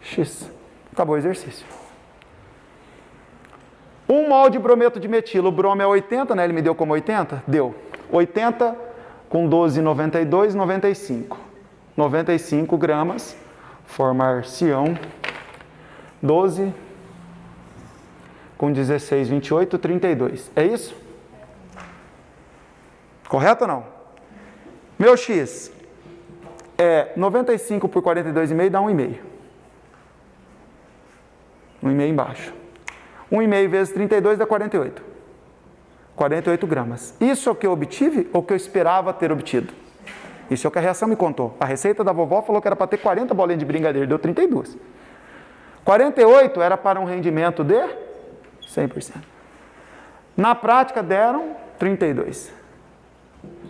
X. Acabou o exercício. 1 mol de brometo de metila, o bromo é 80, né? Ele me deu como 80? Deu. 80 com 12, 92, 95. 95 gramas, formar-se-ão 12 com 16, 28, 32. É isso? Correto ou não? Meu X é 95 por 42,5 dá 1,5. 1,5 embaixo. 1,5 vezes 32 dá 48. 48 gramas. Isso é o que eu obtive ou o que eu esperava ter obtido? Isso é o que a reação me contou. A receita da vovó falou que era para ter 40 bolinhas de brigadeiro, deu 32. 48 era para um rendimento de 100%. Na prática deram 32.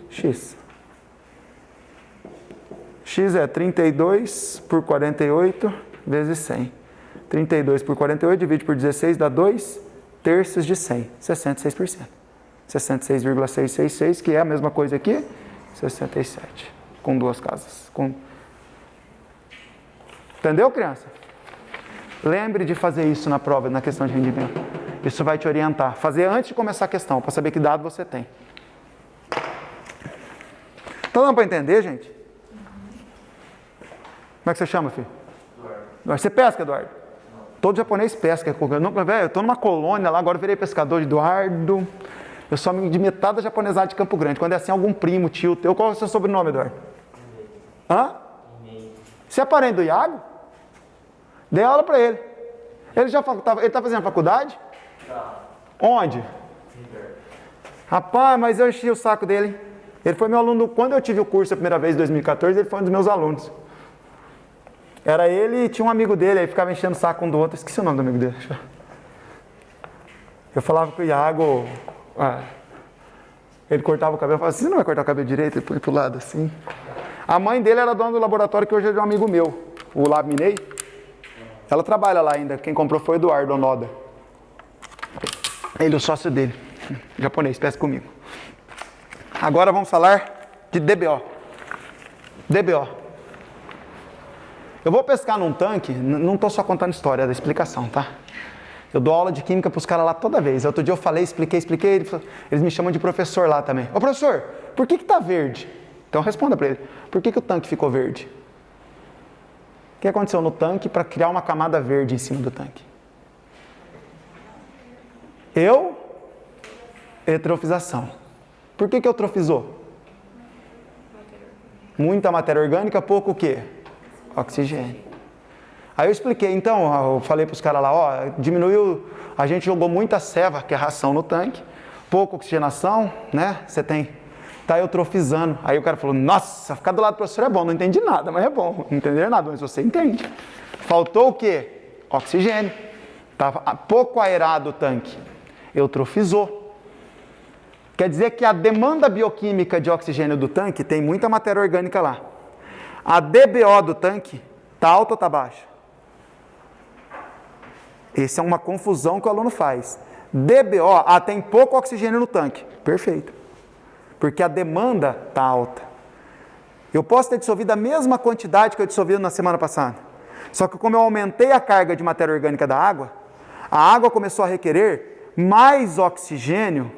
X. X é 32 por 48 vezes 100. 32 por 48, divide por 16, dá 2 terços de 100, 66%. 66,666, que é a mesma coisa aqui, 67, com duas casas. Entendeu, criança? Lembre de fazer isso na prova, na questão de rendimento. Isso vai te orientar. Fazer antes de começar a questão, para saber que dado você tem. Então dá para entender, gente? Como é que você chama, filho? Eduardo. Você pesca, Eduardo? Não. Todo japonês pesca. Eu estou numa colônia lá, agora eu virei pescador de Eduardo. Eu sou amigo de metade da japonesada de Campo Grande. Quando é assim, algum primo, tio teu. Qual é o seu sobrenome, Eduardo? Hã? Você é parente do Iago? Dei aula para ele. Ele já está fazendo faculdade? Tá. Onde? Rapaz, mas eu enchi o saco dele. Ele foi meu aluno, quando eu tive o curso a primeira vez, em 2014, ele foi um dos meus alunos. Era ele e tinha um amigo dele, aí ficava enchendo o saco um do outro. Esqueci o nome do amigo dele. Eu falava que o Iago... ele cortava o cabelo, eu falava assim, você não vai cortar o cabelo direito? Ele põe pro lado assim. A mãe dele era dona do laboratório que hoje é de um amigo meu, o Lab Minei. Ela trabalha lá ainda, quem comprou foi o Eduardo Onoda. Ele, o sócio dele, japonês, pesca comigo. Agora vamos falar de DBO. DBO. Eu vou pescar num tanque, não estou só contando história, é da explicação, tá? Eu dou aula de química para os caras lá toda vez. Outro dia eu falei, expliquei, eles me chamam de professor lá também. Ô professor, por que está verde? Então responda para ele, por que o tanque ficou verde? O que aconteceu no tanque para criar uma camada verde em cima do tanque? Eutrofização. Por que eutrofizou? Muita matéria orgânica, pouco o quê? Oxigênio. Aí eu expliquei, então, eu falei para os caras lá, ó, diminuiu, a gente jogou muita ceva, que é ração no tanque, pouca oxigenação, né? Você tá eutrofizando. Aí o cara falou, nossa, ficar do lado do professor é bom, não entendi nada, mas é bom, não entender nada, mas você entende. Faltou o quê? Oxigênio. Estava pouco aerado o tanque, eutrofizou. Quer dizer que a demanda bioquímica de oxigênio do tanque tem muita matéria orgânica lá. A DBO do tanque está alta ou está baixa? Essa é uma confusão que o aluno faz. DBO, tem pouco oxigênio no tanque. Perfeito. Porque a demanda está alta. Eu posso ter dissolvido a mesma quantidade que eu dissolvi na semana passada. Só que como eu aumentei a carga de matéria orgânica da água, a água começou a requerer mais oxigênio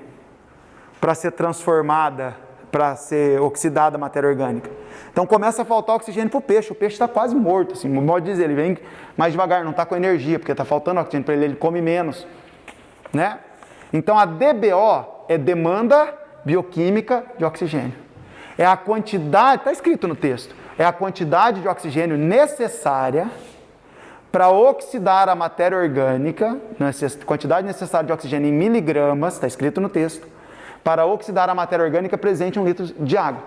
para ser transformada, para ser oxidada a matéria orgânica. Então começa a faltar oxigênio para o peixe está quase morto, assim, pode dizer, ele vem mais devagar, não está com energia, porque está faltando oxigênio para ele come menos, né? Então a DBO é demanda bioquímica de oxigênio. É a quantidade, está escrito no texto, é a quantidade de oxigênio necessária para oxidar a matéria orgânica, quantidade necessária de oxigênio em miligramas, está escrito no texto, para oxidar a matéria orgânica presente em 1 litro de água.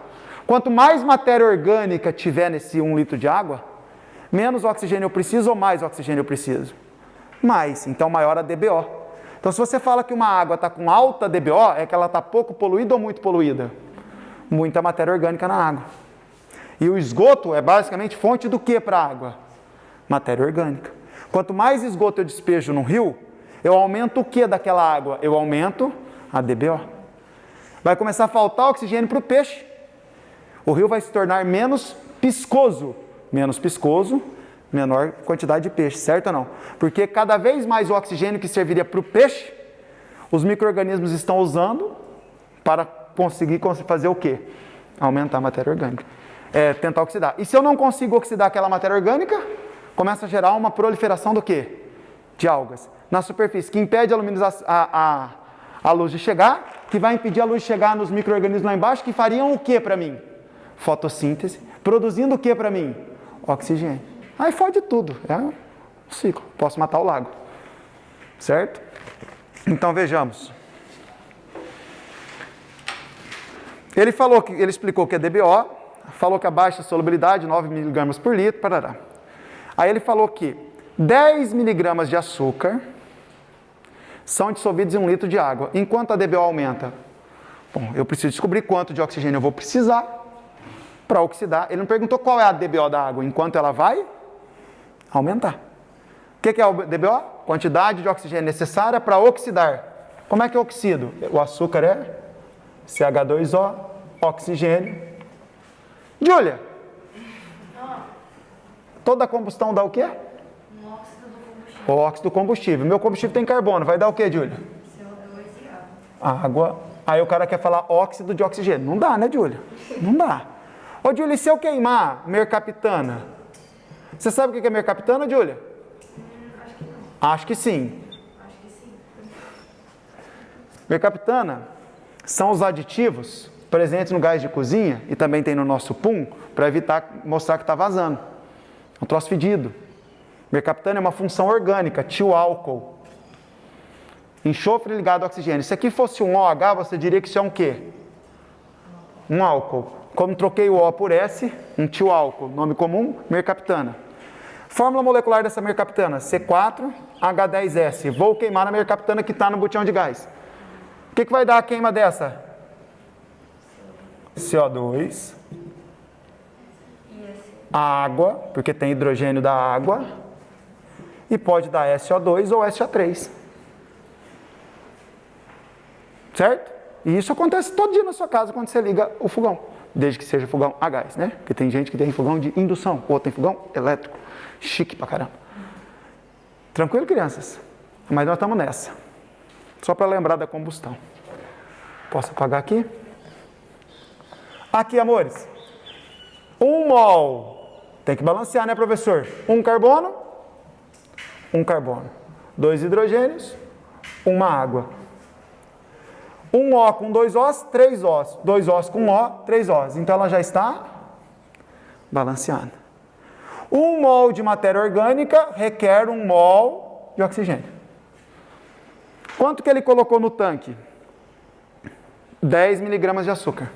Quanto mais matéria orgânica tiver nesse 1 litro de água, menos oxigênio eu preciso ou mais oxigênio eu preciso? Mais, então maior a DBO. Então se você fala que uma água está com alta DBO, é que ela está pouco poluída ou muito poluída? Muita matéria orgânica na água. E o esgoto é basicamente fonte do que para a água? Matéria orgânica. Quanto mais esgoto eu despejo no rio, eu aumento o que daquela água? Eu aumento a DBO. Vai começar a faltar oxigênio para o peixe. O rio vai se tornar menos piscoso. Menos piscoso, menor quantidade de peixe, certo ou não? Porque cada vez mais o oxigênio que serviria para o peixe, os micro-organismos estão usando para conseguir fazer o quê? Aumentar a matéria orgânica. Tentar oxidar. E se eu não consigo oxidar aquela matéria orgânica, começa a gerar uma proliferação do quê? De algas. Na superfície, que impede a luz de chegar, que vai impedir a luz de chegar nos micro-organismos lá embaixo, que fariam o que para mim? Fotossíntese. Produzindo o que para mim? Oxigênio. Aí fode tudo. É um ciclo. Posso matar o lago. Certo? Então vejamos. Ele explicou que é DBO, falou que a baixa solubilidade, 9 mg por litro, parará. Aí ele falou que 10 mg de açúcar são dissolvidos em 1 litro de água. Enquanto a DBO aumenta, bom, eu preciso descobrir quanto de oxigênio eu vou precisar para oxidar. Ele não perguntou qual é a DBO da água, enquanto ela vai aumentar. que é o DBO? Quantidade de oxigênio necessária para oxidar. Como é que eu oxido? O açúcar é CH2O, oxigênio. Júlia, toda combustão dá o quê? Um óxido do combustível. O óxido do combustível. Meu combustível tem carbono, vai dar o quê, Júlia? CO2 e água. Água. Aí o cara quer falar óxido de oxigênio. Não dá, né, Júlia? Não dá. Ô, Júlia, e se eu queimar mercaptana? Você sabe o que é mercaptana, Júlia? Acho que sim. Acho que sim. Mercaptana são os aditivos presentes no gás de cozinha e também tem no nosso pum para evitar mostrar que está vazando. É um troço fedido. Mercaptana é uma função orgânica, tioálcool. Enxofre ligado ao oxigênio. Se aqui fosse um OH, você diria que isso é um quê? Um álcool. Como troquei o O por S, um tioálcool. Nome comum, mercaptana. Fórmula molecular dessa mercaptana, C4H10S. Vou queimar a mercaptana que está no botão de gás. O que vai dar a queima dessa? CO2. Água, porque tem hidrogênio da água. E pode dar SO2 ou SO3. Certo? E isso acontece todo dia na sua casa quando você liga o fogão. Desde que seja fogão a gás, né? Porque tem gente que tem fogão de indução, ou tem fogão elétrico. Chique pra caramba. Tranquilo, crianças? Mas nós estamos nessa. Só para lembrar da combustão. Posso apagar aqui? Aqui, amores. 1 mol. Tem que balancear, né, professor? 1 carbono. 1 carbono. 2 hidrogênios. 1 água. 1 O com 2 Os, 3 Os. 2 Os com O, 3 Os. Então ela já está balanceada. 1 mol de matéria orgânica requer 1 mol de oxigênio. Quanto que ele colocou no tanque? 10 miligramas de açúcar.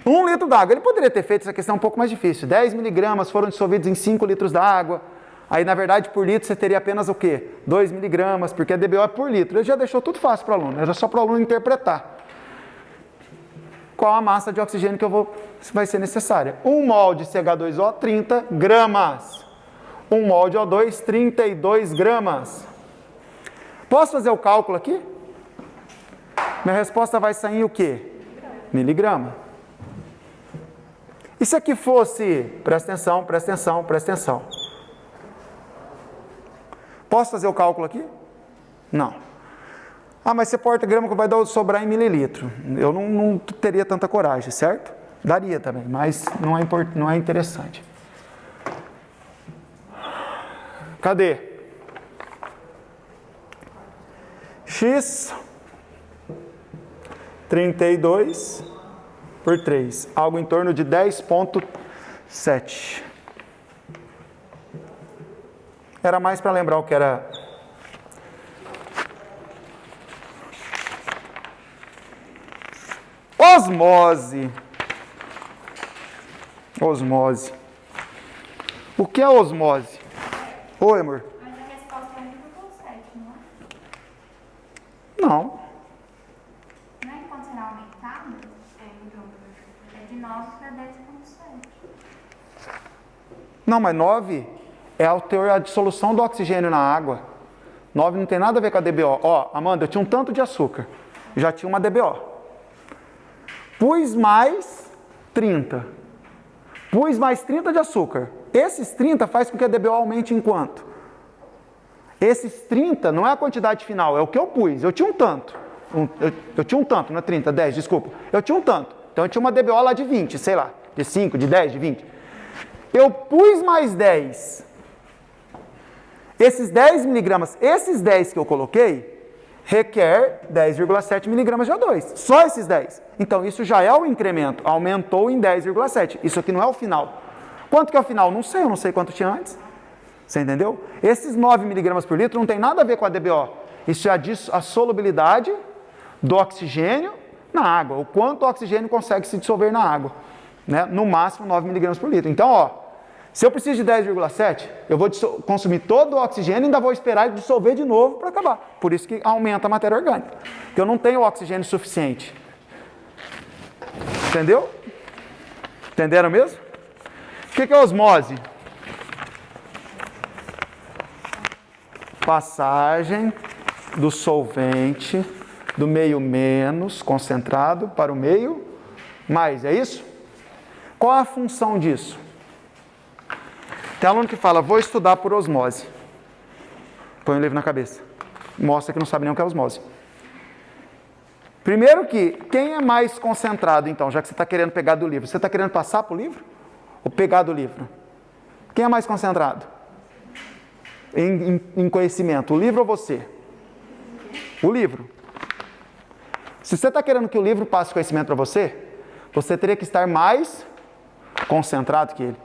1 litro d'água. Ele poderia ter feito essa questão um pouco mais difícil. 10 miligramas foram dissolvidos em 5 litros d'água. Aí, na verdade, por litro você teria apenas o quê? 2 miligramas, porque a DBO é por litro. Ele já deixou tudo fácil para o aluno. Era só para o aluno interpretar. Qual a massa de oxigênio que vai ser necessária? 1 mol de CH2O, 30 gramas. 1 mol de O2, 32 gramas. Posso fazer o cálculo aqui? Minha resposta vai sair em o quê? Miligrama. E se aqui fosse... Presta atenção, presta atenção, presta atenção. Posso fazer o cálculo aqui? Não. Ah, mas você porta grama que vai sobrar em mililitro. Eu não teria tanta coragem, certo? Daria também, mas não é interessante. Cadê? X 32 por 3. Algo em torno de 10,7. Era mais para lembrar o que era... Osmose. Osmose. O que é osmose? Oi, amor. Mas a resposta é 1,7, não é? Não. Não é que pode ser aumentado? É, então. É de 9 para 10,7. Não, mas 9 é a dissolução do oxigênio na água. 9 não tem nada a ver com a DBO. Ó, Amanda, eu tinha um tanto de açúcar. Já tinha uma DBO. Pus mais 30. Pus mais 30 de açúcar. Esses 30 faz com que a DBO aumente em quanto? Esses 30 não é a quantidade final, é o que eu pus. Eu tinha um tanto. Eu tinha um tanto, não é 30, 10, desculpa. Eu tinha um tanto. Então eu tinha uma DBO lá de 20, sei lá. De 5, de 10, de 20. Eu pus mais 10. Esses 10 miligramas, esses 10 que eu coloquei, requer 10,7 miligramas de O2. Só esses 10. Então, isso já é o incremento. Aumentou em 10,7. Isso aqui não é o final. Quanto que é o final? Não sei, eu não sei quanto tinha antes. Você entendeu? Esses 9 miligramas por litro não tem nada a ver com a DBO. Isso já diz a solubilidade do oxigênio na água. O quanto o oxigênio consegue se dissolver na água. Né? No máximo 9 miligramas por litro. Então, ó. Se eu preciso de 10,7, eu vou consumir todo o oxigênio e ainda vou esperar ele dissolver de novo para acabar. Por isso que aumenta a matéria orgânica. Porque eu não tenho oxigênio suficiente. Entendeu? Entenderam mesmo? O que é osmose? Passagem do solvente do meio menos concentrado para o meio mais, é isso? Qual a função disso? Tem aluno que fala, vou estudar por osmose. Põe o livro na cabeça. Mostra que não sabe nem o que é osmose. Primeiro que, quem é mais concentrado então, já que você está querendo pegar do livro? Você está querendo passar para o livro? Ou pegar do livro? Quem é mais concentrado? Em conhecimento, o livro ou você? O livro. Se você está querendo que o livro passe conhecimento para você, você teria que estar mais concentrado que ele.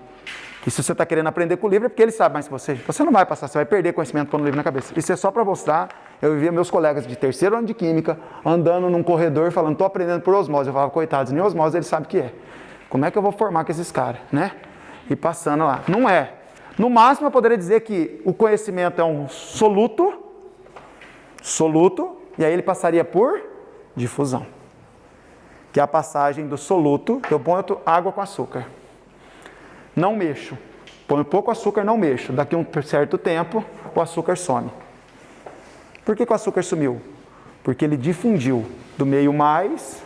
E se você está querendo aprender com o livro, é porque ele sabe mais que você. Você não vai passar, você vai perder conhecimento pondo o livro na cabeça. Isso é só para mostrar. Eu vivia meus colegas de terceiro ano de química, andando num corredor, falando, estou aprendendo por osmose. Eu falava, coitados, nem osmose eles sabem o que é. Como é que eu vou formar com esses caras, né? E passando lá. Não é. No máximo, eu poderia dizer que o conhecimento é um soluto, e aí ele passaria por difusão. Que é a passagem do soluto, eu ponho água com açúcar. Não mexo. Ponho pouco açúcar, não mexo. Daqui a um certo tempo, o açúcar some. Por que o açúcar sumiu? Porque ele difundiu do meio mais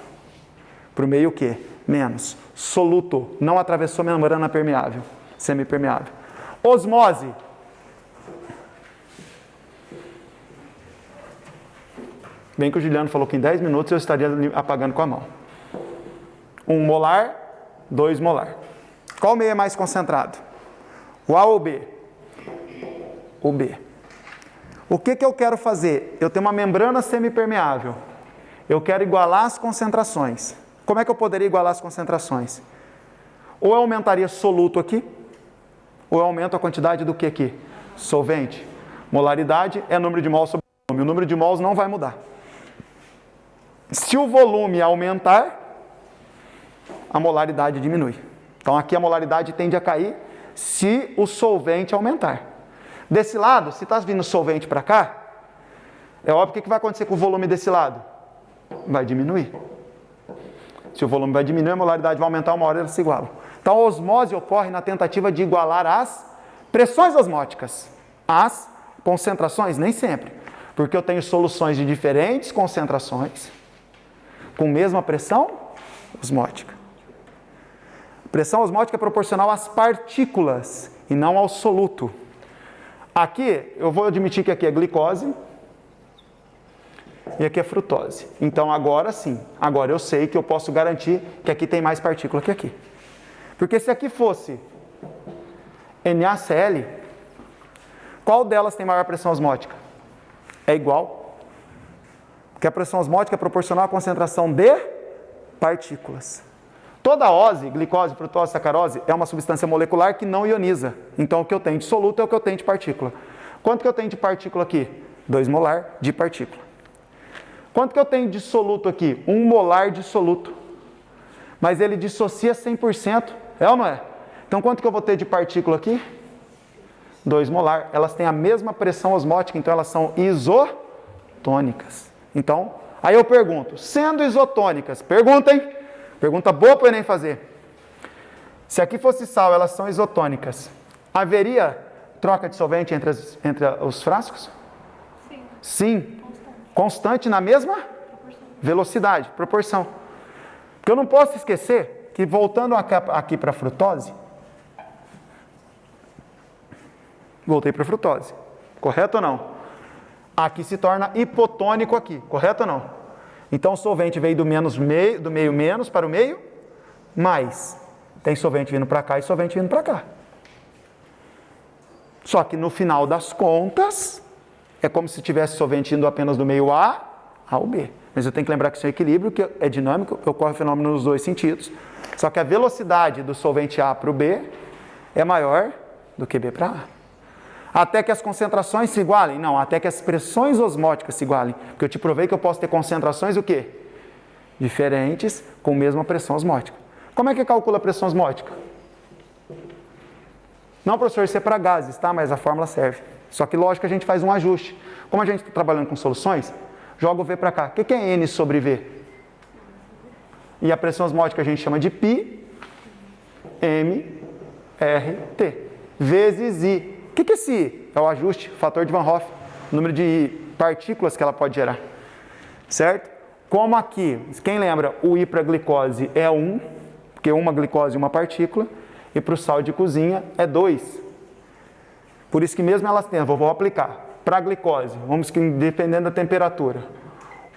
para o meio o quê? Menos. Soluto. Não atravessou membrana permeável, semipermeável. Osmose. Bem que o Juliano falou que em 10 minutos eu estaria apagando com a mão. 1 molar, 2 molar. Qual meio é mais concentrado? O A ou o B? O B. O que eu quero fazer? Eu tenho uma membrana semipermeável. Eu quero igualar as concentrações. Como é que eu poderia igualar as concentrações? Ou eu aumentaria soluto aqui, ou eu aumento a quantidade do que aqui? Solvente. Molaridade é número de mols sobre volume. O número de mols não vai mudar. Se o volume aumentar, a molaridade diminui. Então aqui a molaridade tende a cair se o solvente aumentar. Desse lado, se está vindo solvente para cá, é óbvio o que vai acontecer com o volume desse lado? Vai diminuir. Se o volume vai diminuir, a molaridade vai aumentar, uma hora elas se igualam. Então a osmose ocorre na tentativa de igualar as pressões osmóticas. As concentrações, nem sempre. Porque eu tenho soluções de diferentes concentrações com mesma pressão osmótica. Pressão osmótica é proporcional às partículas e não ao soluto. Aqui, eu vou admitir que aqui é glicose e aqui é frutose. Então agora sim, agora eu sei que eu posso garantir que aqui tem mais partícula que aqui. Porque se aqui fosse NaCl, qual delas tem maior pressão osmótica? É igual. Porque a pressão osmótica é proporcional à concentração de partículas. Toda ose, glicose, frutose, sacarose, é uma substância molecular que não ioniza. Então o que eu tenho de soluto é o que eu tenho de partícula. Quanto que eu tenho de partícula aqui? 2 molar de partícula. Quanto que eu tenho de soluto aqui? 1 molar de soluto. Mas ele dissocia 100%, é ou não é? Então quanto que eu vou ter de partícula aqui? 2 molar. Elas têm a mesma pressão osmótica, então elas são isotônicas. Então, aí eu pergunto, sendo isotônicas, perguntem. Pergunta boa para o Enem fazer. Se aqui fosse sal, elas são isotônicas. Haveria troca de solvente entre os frascos? Sim. Sim. Constante na mesma velocidade, proporção. Porque eu não posso esquecer que, voltando aqui para a frutose, voltei para a frutose. Correto ou não? Aqui se torna hipotônico aqui. Correto ou não? Então o solvente veio do meio menos para o meio mais. Tem solvente vindo para cá e solvente vindo para cá. Só que no final das contas, é como se tivesse solvente indo apenas do meio A ao B. Mas eu tenho que lembrar que isso é equilíbrio, que é dinâmico, ocorre o fenômeno nos dois sentidos. Só que a velocidade do solvente A para o B é maior do que B para A. Até que as concentrações se igualem? Não, até que as pressões osmóticas se igualem. Porque eu te provei que eu posso ter concentrações o quê? Diferentes com a mesma pressão osmótica. Como é que calcula a pressão osmótica? Não, professor, isso é para gases, tá? Mas a fórmula serve. Só que, lógico, a gente faz um ajuste. Como a gente está trabalhando com soluções, joga o V para cá. O que é N sobre V? E a pressão osmótica a gente chama de π, M, R, T. Vezes I. O que é esse I? É o ajuste, fator de Van Hoff. número de partículas que ela pode gerar, certo? Como aqui, quem lembra, o I para glicose é 1, porque uma glicose é uma partícula, e para o sal de cozinha é 2. Por isso que mesmo elas têm, vou aplicar. Para a glicose, vamos que dependendo da temperatura,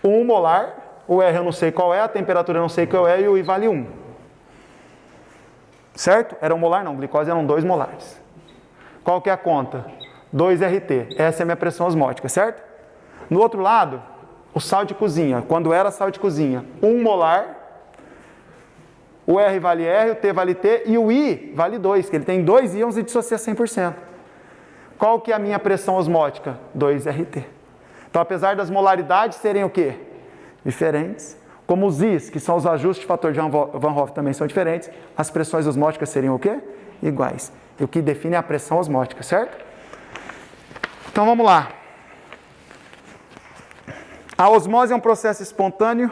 1 molar, o R eu não sei qual é, a temperatura eu não sei qual é, e o I vale 1. Certo? Era 1 molar não, glicose eram 2 molares. Qual que é a conta? 2 RT, essa é a minha pressão osmótica, certo? No outro lado, o sal de cozinha, quando era sal de cozinha, 1 molar, o R vale R, o T vale T, e o I vale 2, que ele tem 2 íons e dissocia 100%. Qual que é a minha pressão osmótica? 2 RT. Então, apesar das molaridades serem o quê? Diferentes, como os Is, que são os ajustes de fator de Van Hoff também são diferentes, as pressões osmóticas seriam o quê? Iguais. E o que define é a pressão osmótica, certo? Então, vamos lá. A osmose é um processo espontâneo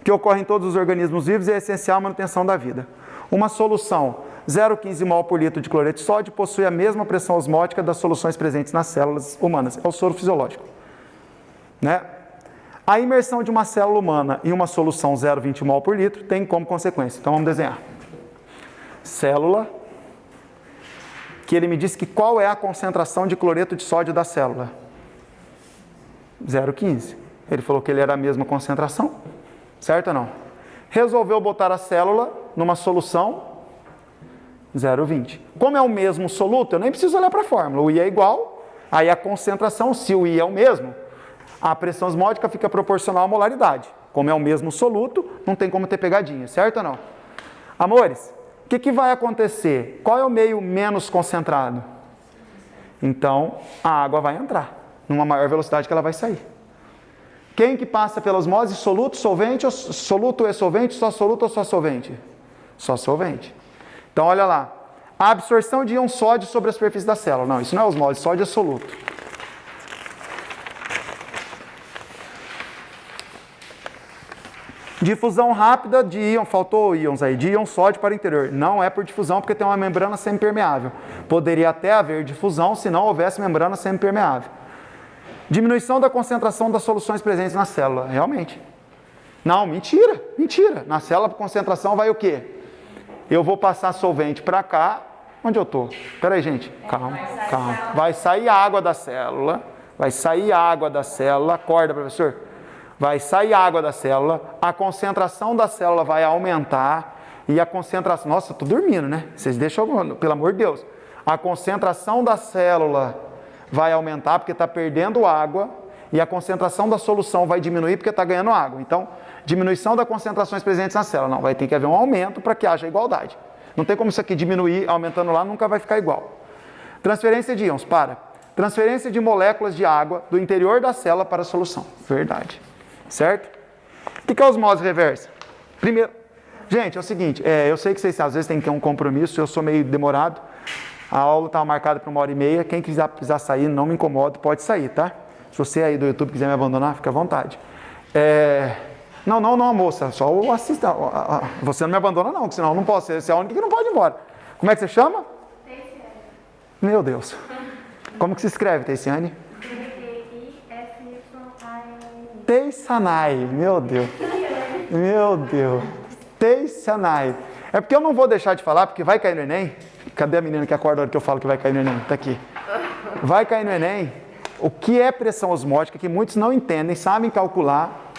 que ocorre em todos os organismos vivos e é essencial à manutenção da vida. Uma solução 0,15 mol por litro de cloreto de sódio possui a mesma pressão osmótica das soluções presentes nas células humanas. É o soro fisiológico. Né? A imersão de uma célula humana em uma solução 0,20 mol por litro tem como consequência. Então vamos desenhar. Célula, que ele me disse que qual é a concentração de cloreto de sódio da célula? 0,15. Ele falou que ele era a mesma concentração. Certo ou não? Resolveu botar a célula numa solução 0,20. Como é o mesmo soluto, eu nem preciso olhar para a fórmula. O I é igual, aí a concentração, se o I é o mesmo, a pressão osmótica fica proporcional à molaridade. Como é o mesmo soluto, não tem como ter pegadinha, certo ou não? Amores, o que vai acontecer? Qual é o meio menos concentrado? Então, a água vai entrar numa maior velocidade que ela vai sair. Quem que passa pela osmose? Soluto, solvente, ou soluto e solvente, só soluto ou só solvente? Só solvente. Então, olha lá. A absorção de íon sódio sobre a superfície da célula. Não, isso não é osmose, sódio é soluto. Difusão rápida de íon, faltou íons aí, de íon sódio para o interior. Não é por difusão, porque tem uma membrana semipermeável. Poderia até haver difusão se não houvesse membrana semipermeável. Diminuição da concentração das soluções presentes na célula. Realmente. Não, mentira, mentira. Na célula, a concentração vai o quê? Eu vou passar solvente para cá. Onde eu estou? Espera aí, gente. Calma, calma. Vai sair água da célula. Vai sair água da célula. Acorda, professor. Vai sair água da célula. A concentração da célula vai aumentar. E a concentração... Nossa, eu estou dormindo, né? Vocês deixam... Pelo amor de Deus. A concentração da célula vai aumentar porque está perdendo água. E a concentração da solução vai diminuir porque está ganhando água. Então, diminuição das concentrações presentes na célula. Não, vai ter que haver um aumento para que haja igualdade. Não tem como isso aqui diminuir, aumentando lá, nunca vai ficar igual. Transferência de íons, transferência de moléculas de água do interior da célula para a solução. Verdade. Certo? O que é osmose reversa? Primeiro, gente, é o seguinte, eu sei que vocês às vezes têm que ter um compromisso, eu sou meio demorado. A aula estava marcada para 1h30, quem quiser sair, não me incomoda, pode sair, tá? Se você aí do YouTube quiser me abandonar, fica à vontade. Não, moça, só o assista. Você não me abandona não, porque senão eu não posso, você é a única que não pode ir embora. Como é que você chama? Teiciane. Meu Deus. Como que se escreve, Teiciane? Teicianai, meu Deus. Meu Deus. Teicianai. É porque eu não vou deixar de falar, porque vai cair no Enem. Cadê a menina que acorda a hora que eu falo que vai cair no Enem? Tá aqui. Vai cair no Enem. O que é pressão osmótica, que muitos não entendem, sabem calcular,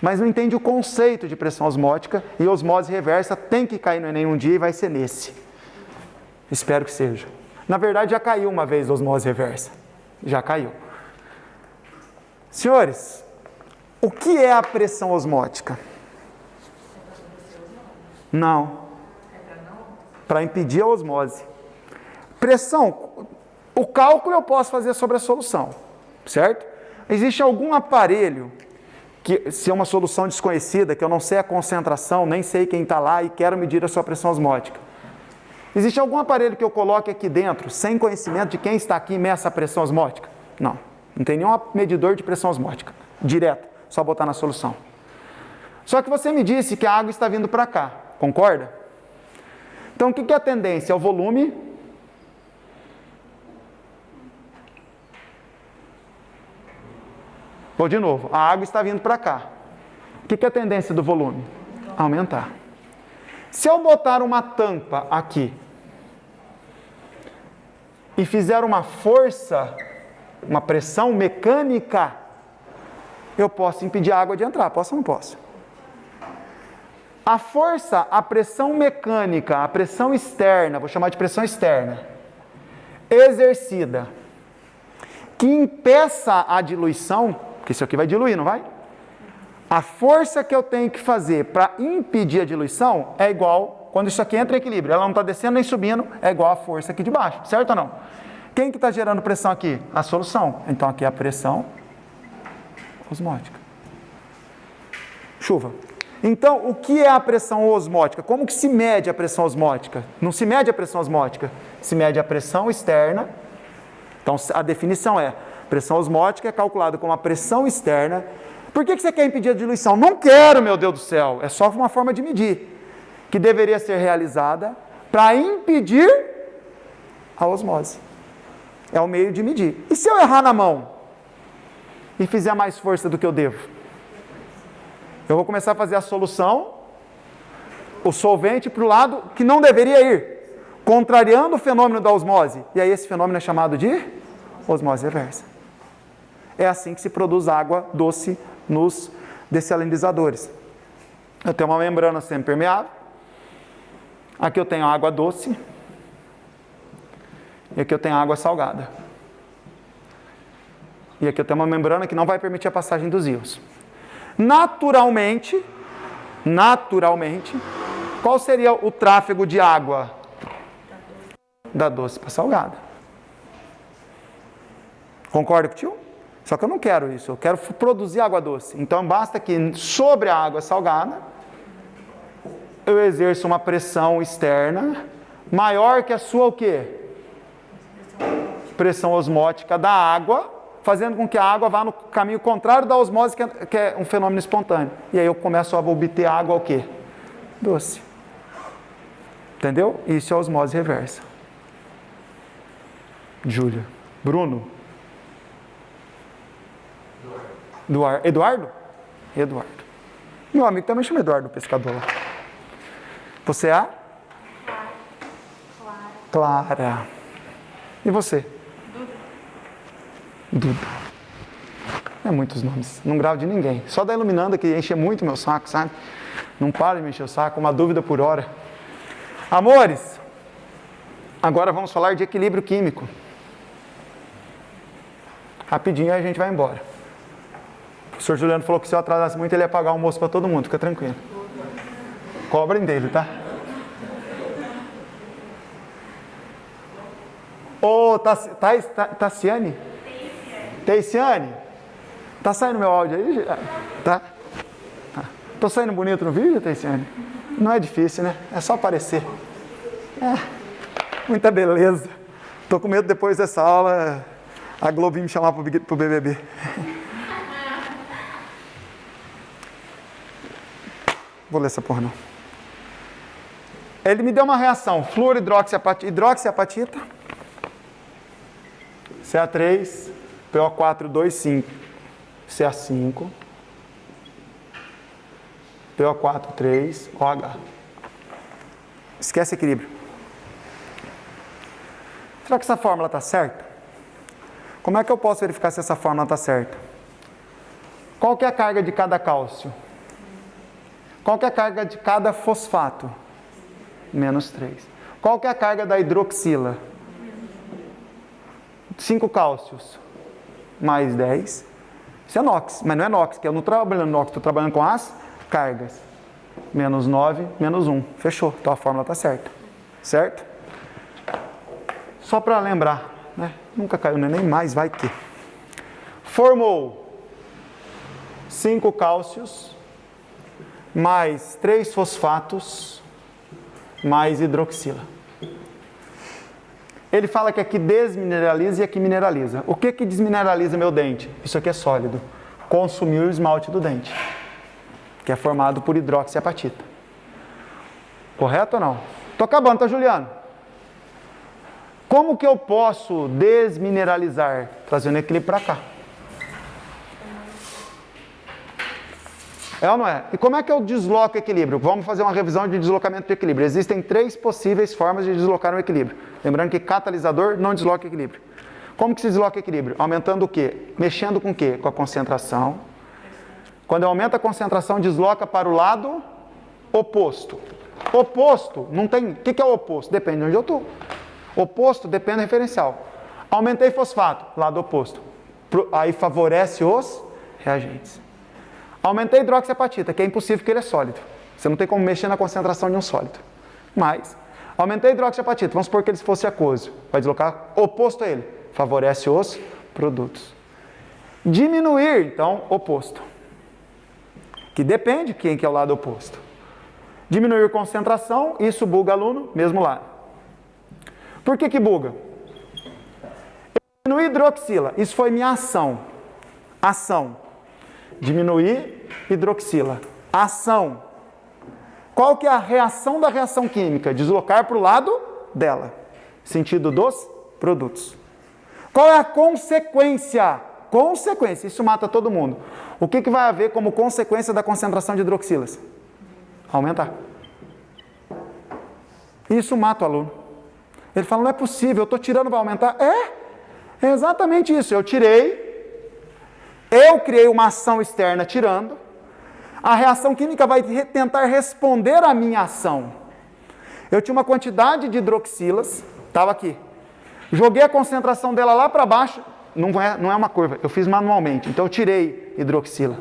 mas não entendem o conceito de pressão osmótica, e osmose reversa tem que cair no Enem um dia e vai ser nesse. Espero que seja. Na verdade, já caiu uma vez a osmose reversa. Já caiu. Senhores, o que é a pressão osmótica? Não. Para impedir a osmose. Pressão, o cálculo eu posso fazer sobre a solução, certo? Existe algum aparelho, que se é uma solução desconhecida, que eu não sei a concentração, nem sei quem está lá e quero medir a sua pressão osmótica. Existe algum aparelho que eu coloque aqui dentro, sem conhecimento de quem está aqui e meça a pressão osmótica? Não, não tem nenhum medidor de pressão osmótica, direto, só botar na solução. Só que você me disse que a água está vindo para cá, concorda? Então, o que é a tendência? É o volume Vou de novo. A água está vindo para cá. O que é a tendência do volume? Aumentar. Se eu botar uma tampa aqui e fizer uma força, uma pressão mecânica, eu posso impedir a água de entrar. Posso ou não posso? A força, a pressão mecânica, a pressão externa, vou chamar de pressão externa, exercida, que impeça a diluição, porque isso aqui vai diluir, não vai? A força que eu tenho que fazer para impedir a diluição é igual, quando isso aqui entra em equilíbrio, ela não está descendo nem subindo, é igual a força aqui de baixo, certo ou não? Quem que está gerando pressão aqui? A solução. Então aqui é a pressão osmótica. Chuva. Então, o que é a pressão osmótica? Como que se mede a pressão osmótica? Não se mede a pressão osmótica, se mede a pressão externa. Então, a definição é, pressão osmótica é calculada como a pressão externa. Por que você quer impedir a diluição? Não quero, meu Deus do céu. É só uma forma de medir, que deveria ser realizada para impedir a osmose. É o meio de medir. E se eu errar na mão e fizer mais força do que eu devo? Eu vou começar a fazer a solução, o solvente para o lado que não deveria ir, contrariando o fenômeno da osmose. E aí esse fenômeno é chamado de osmose reversa. É assim que se produz água doce nos dessalinizadores. Eu tenho uma membrana semipermeável. Aqui eu tenho água doce. E aqui eu tenho água salgada. E aqui eu tenho uma membrana que não vai permitir a passagem dos íons. Naturalmente, qual seria o tráfego de água? Da doce para salgada. Concorda com o tio? Só que eu não quero isso, eu quero produzir água doce. Então basta que sobre a água salgada, eu exerça uma pressão externa maior que a sua o quê? Pressão osmótica da água, fazendo com que a água vá no caminho contrário da osmose, que é um fenômeno espontâneo. E aí eu começo a obter água o quê? Doce. Entendeu? Isso é osmose reversa. Júlia. Bruno. Eduardo? Eduardo. Meu amigo também chama Eduardo, o pescador lá. Você é a? Clara. E você? Duda. É muitos nomes. Não gravo de ninguém. Só da Iluminanda que enche muito meu saco, sabe? Não para de me encher o saco. Uma dúvida por hora. Amores, agora vamos falar de equilíbrio químico. Rapidinho aí a gente vai embora. O professor Juliano falou que se eu atrasasse muito ele ia pagar almoço para todo mundo. Fica tranquilo. Cobrem dele, tá? Ô, Tassiane? Teiciane? Tá saindo meu áudio aí? Tá? Tô saindo bonito no vídeo, Teiciane? Não é difícil, né? É só aparecer. Muita beleza. Tô com medo depois dessa aula a Globo me chamar pro BBB. Vou ler essa porra não. Ele me deu uma reação. Hidroxiapatita. Ca3, PO4, 2, 5. Ca5. PO4, 3, OH. Esquece equilíbrio. Será que essa fórmula está certa? Como é que eu posso verificar se essa fórmula está certa? Qual que é a carga de cada cálcio? Qual que é a carga de cada fosfato? -3. Qual que é a carga da hidroxila? 5 cálcios. Mais 10. Isso é NOx, mas não é NOx, que eu não estou trabalhando NOx, estou trabalhando com as cargas. -9, -1. Fechou, então a fórmula está certa. Certo? Só para lembrar, né? Nunca caiu no Enem, mas vai que. Formou 5 cálcios, mais 3 fosfatos, mais hidroxila. Ele fala que aqui desmineraliza e aqui mineraliza. O que que desmineraliza meu dente? Isso aqui é sólido. Consumiu o esmalte do dente, que é formado por hidroxiapatita. Correto ou não? Tô acabando, tá, Juliano? Como que eu posso desmineralizar? Trazendo equilíbrio para cá. É ou não é? E como é que eu desloco o equilíbrio? Vamos fazer uma revisão de deslocamento de equilíbrio. Existem 3 possíveis formas de deslocar um equilíbrio. Lembrando que catalisador não desloca equilíbrio. Como que se desloca equilíbrio? Aumentando o quê? Mexendo com o quê? Com a concentração. Quando eu aumento a concentração, desloca para o lado oposto. Oposto, não tem... O que é o oposto? Depende de onde eu estou. Oposto depende do referencial. Aumentei fosfato, lado oposto. Aí favorece os reagentes. Aumentei hidroxiapatita, que é impossível porque ele é sólido. Você não tem como mexer na concentração de um sólido. Mas, aumentei hidroxiapatita, vamos supor que ele fosse aquoso. Vai deslocar oposto a ele. Favorece os produtos. Diminuir, então, oposto. Que depende de quem que é o lado oposto. Diminuir concentração, isso buga aluno, mesmo lado. Por que buga? Diminuir hidroxila, isso foi minha ação. Ação. Diminuir hidroxila. Ação. Qual que é a reação da reação química? Deslocar para o lado dela. Sentido dos produtos. Qual é a consequência? Consequência. Isso mata todo mundo. O que vai haver como consequência da concentração de hidroxilas? Aumentar. Isso mata o aluno. Ele fala, não é possível, eu estou tirando, vai aumentar? É exatamente isso. Eu criei uma ação externa tirando. A reação química vai tentar responder à minha ação. Eu tinha uma quantidade de hidroxilas, estava aqui. Joguei a concentração dela lá para baixo, não é uma curva, eu fiz manualmente, então eu tirei hidroxila.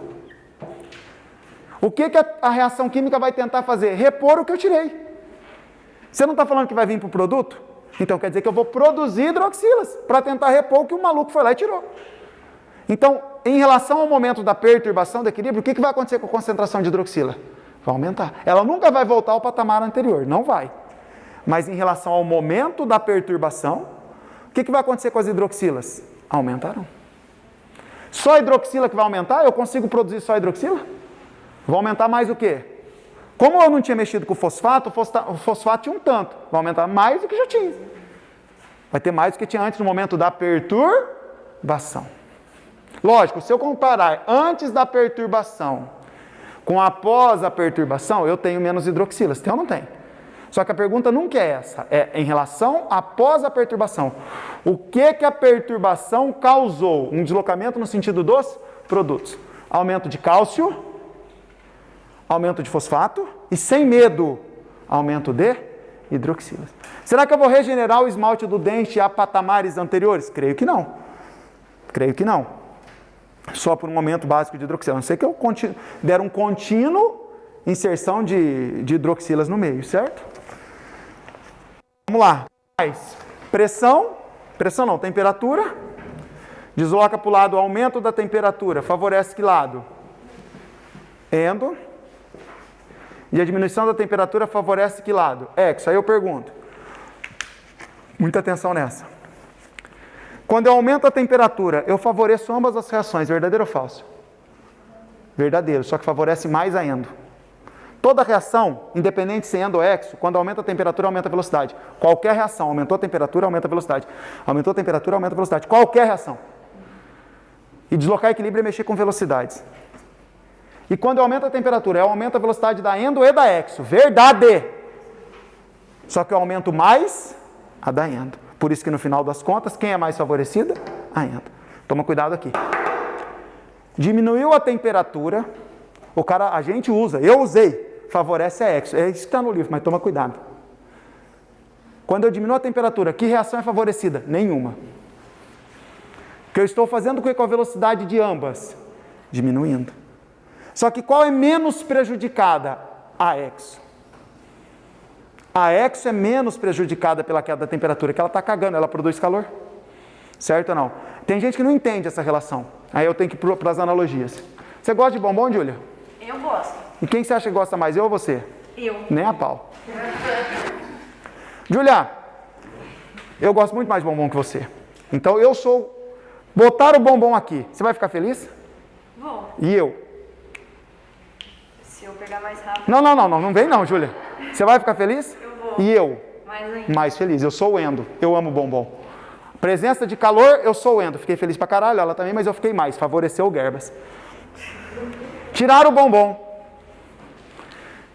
O que a reação química vai tentar fazer? Repor o que eu tirei. Você não está falando que vai vir para o produto? Então quer dizer que eu vou produzir hidroxilas para tentar repor o que o maluco foi lá e tirou. Então, em relação ao momento da perturbação do equilíbrio, o que vai acontecer com a concentração de hidroxila? Vai aumentar. Ela nunca vai voltar ao patamar anterior, não vai. Mas em relação ao momento da perturbação, o que vai acontecer com as hidroxilas? Aumentarão. Só a hidroxila que vai aumentar? Eu consigo produzir só a hidroxila? Vai aumentar mais o quê? Como eu não tinha mexido com o fosfato tinha um tanto. Vai aumentar mais do que já tinha. Vai ter mais do que tinha antes no momento da perturbação. Lógico, se eu comparar antes da perturbação com após a perturbação, eu tenho menos hidroxilas. Tem ou não tem? Só que a pergunta nunca é essa. É em relação após a perturbação. O que a perturbação causou? Um deslocamento no sentido dos produtos. Aumento de cálcio, aumento de fosfato e, sem medo, aumento de hidroxilas. Será que eu vou regenerar o esmalte do dente a patamares anteriores? Creio que não. Creio que não. Só por um momento básico de hidroxila. A não ser que eu der um contínuo inserção de hidroxilas no meio, certo? Vamos lá. Mais pressão não, temperatura. Desloca para o lado, aumento da temperatura. Favorece que lado? Endo. E a diminuição da temperatura favorece que lado? Exo. Aí eu pergunto. Muita atenção nessa. Quando eu aumento a temperatura, eu favoreço ambas as reações, verdadeiro ou falso? Verdadeiro, só que favorece mais a endo. Toda reação, independente se endo ou exo, quando aumenta a temperatura, aumenta a velocidade. Qualquer reação, aumentou a temperatura, aumenta a velocidade. Aumentou a temperatura, aumenta a velocidade. Qualquer reação. E deslocar equilíbrio é mexer com velocidades. E quando eu aumento a temperatura, eu aumento a velocidade da endo e da exo. Verdade! Só que eu aumento mais a da endo. Por isso que no final das contas, quem é mais favorecida? A endo. Toma cuidado aqui. Diminuiu a temperatura, a gente usa, eu usei, favorece a exo. É isso que está no livro, mas toma cuidado. Quando eu diminuo a temperatura, que reação é favorecida? Nenhuma. O que eu estou fazendo com a velocidade de ambas? Diminuindo. Só que qual é menos prejudicada? A exo. A exo é menos prejudicada pela queda da temperatura, que ela está cagando, ela produz calor. Certo ou não? Tem gente que não entende essa relação. Aí eu tenho que ir para as analogias. Você gosta de bombom, Júlia? Eu gosto. E quem você acha que gosta mais, eu ou você? Eu. Nem a pau. Júlia, eu gosto muito mais de bombom que você. Então eu sou... Botar o bombom aqui, você vai ficar feliz? Vou. E eu? Se eu pegar mais rápido. Não vem não, Júlia. Você vai ficar feliz? Eu vou. E eu? Mais ainda. Mais feliz. Eu sou o endo. Eu amo bombom. Presença de calor, eu sou o endo. Fiquei feliz pra caralho, ela também, mas eu fiquei mais. Favoreceu o Gerbas. Tiraram o bombom.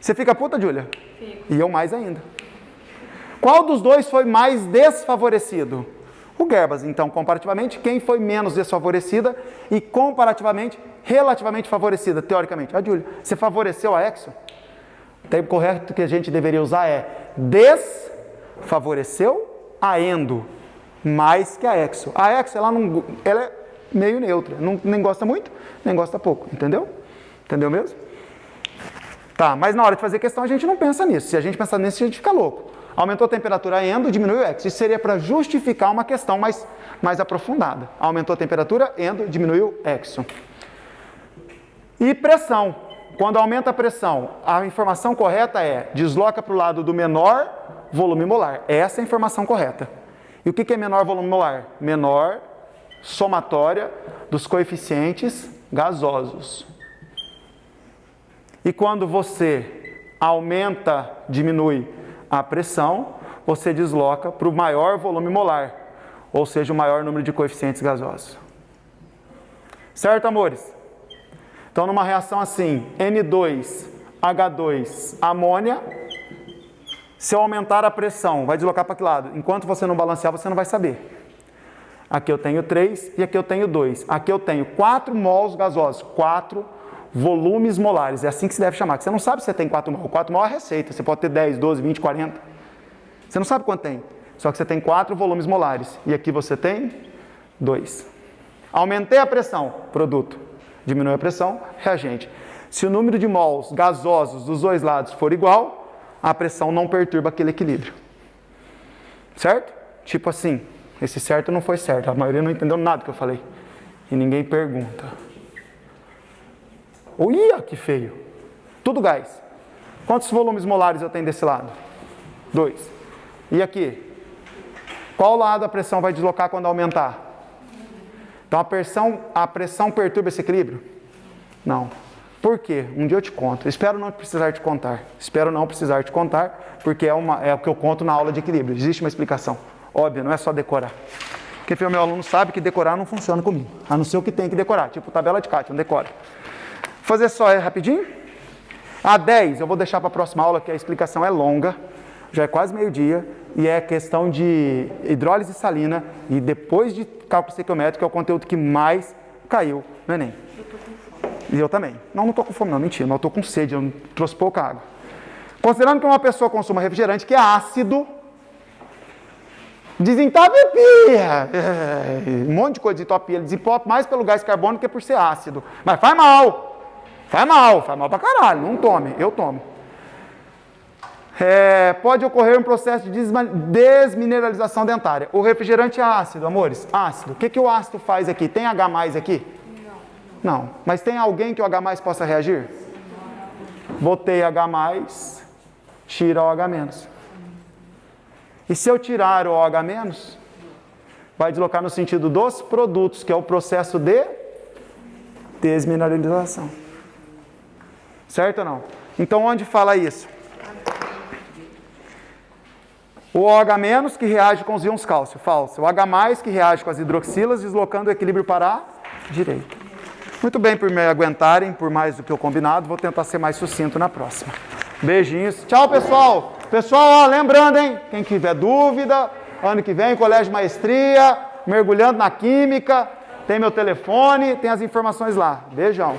Você fica puta, Júlia? Fico. E eu mais ainda. Qual dos dois foi mais desfavorecido? O Gerbas. Então, comparativamente, quem foi menos desfavorecida e comparativamente, relativamente favorecida, teoricamente? A Júlia. Você favoreceu a Exo? O termo correto que a gente deveria usar é desfavoreceu a Endo mais que a Exo. A Exo, ela é meio neutra. Nem gosta muito, nem gosta pouco. Entendeu? Entendeu mesmo? Tá, mas na hora de fazer questão a gente não pensa nisso. Se a gente pensar nisso, a gente fica louco. Aumentou a temperatura endo, diminuiu o Exo. Isso seria para justificar uma questão mais aprofundada. Aumentou a temperatura, endo, diminuiu o Exo. E pressão. Quando aumenta a pressão, a informação correta é desloca para o lado do menor volume molar. Essa é a informação correta. E o que é menor volume molar? Menor somatória dos coeficientes gasosos. E quando você aumenta, diminui a pressão, você desloca para o maior volume molar, ou seja, o maior número de coeficientes gasosos. Certo, amores? Então, numa reação assim, N2H2 amônia, se eu aumentar a pressão, vai deslocar para que lado? Enquanto você não balancear, você não vai saber. Aqui eu tenho 3 e aqui eu tenho 2. Aqui eu tenho 4 mols gasosos, 4 volumes molares. É assim que se deve chamar. Você não sabe se você tem 4 mol. 4 mol é a receita. Você pode ter 10, 12, 20, 40. Você não sabe quanto tem. Só que você tem 4 volumes molares. E aqui você tem 2. Aumentei a pressão, produto. Diminui a pressão, reagente. Se o número de mols gasosos dos dois lados for igual, a pressão não perturba aquele equilíbrio. Certo? Tipo assim. Esse certo não foi certo. A maioria não entendeu nada que eu falei. E ninguém pergunta. Ia, que feio. Tudo gás. Quantos volumes molares eu tenho desse lado? 2. E aqui? Qual lado a pressão vai deslocar quando aumentar? Então a pressão perturba esse equilíbrio? Não. Por quê? Um dia eu te conto. Espero não precisar te contar. Espero não precisar te contar, porque é o que eu conto na aula de equilíbrio. Existe uma explicação. Óbvio, não é só decorar. Porque o meu aluno sabe que decorar não funciona comigo. A não ser o que tem que decorar. Tipo tabela de Cátio, não decora. Vou fazer só rapidinho. A 10 eu vou deixar para a próxima aula, que a explicação é longa. Já é quase meio-dia. E é questão de hidrólise salina. E depois de cálculo estequiométrico, é o conteúdo que mais caiu no Enem. E eu também. Não estou com fome não, mentira. Mas eu estou com sede, eu trouxe pouca água. Considerando que uma pessoa consuma refrigerante que é ácido, desentupia, um monte de coisa de desentupia, ele desentope mais pelo gás carbônico que por ser ácido. Mas faz mal pra caralho, não tome, eu tomo. Pode ocorrer um processo de desmineralização dentária. O refrigerante é ácido, amores, ácido. O que o ácido faz aqui? Tem H+ aqui? Não. Mas tem alguém que o H+ possa reagir? Botei H+, tira o H-. E se eu tirar o OH-, vai deslocar no sentido dos produtos, que é o processo de desmineralização. Certo ou não? Então, onde fala isso? O OH- que reage com os íons cálcio, falso. O H+ que reage com as hidroxilas, deslocando o equilíbrio para a direita. Muito bem, por me aguentarem, por mais do que eu combinado, vou tentar ser mais sucinto na próxima. Beijinhos. Tchau, pessoal. Pessoal, ó, lembrando, hein? Quem tiver dúvida, ano que vem, colégio de maestria, mergulhando na química, tem meu telefone, tem as informações lá. Beijão.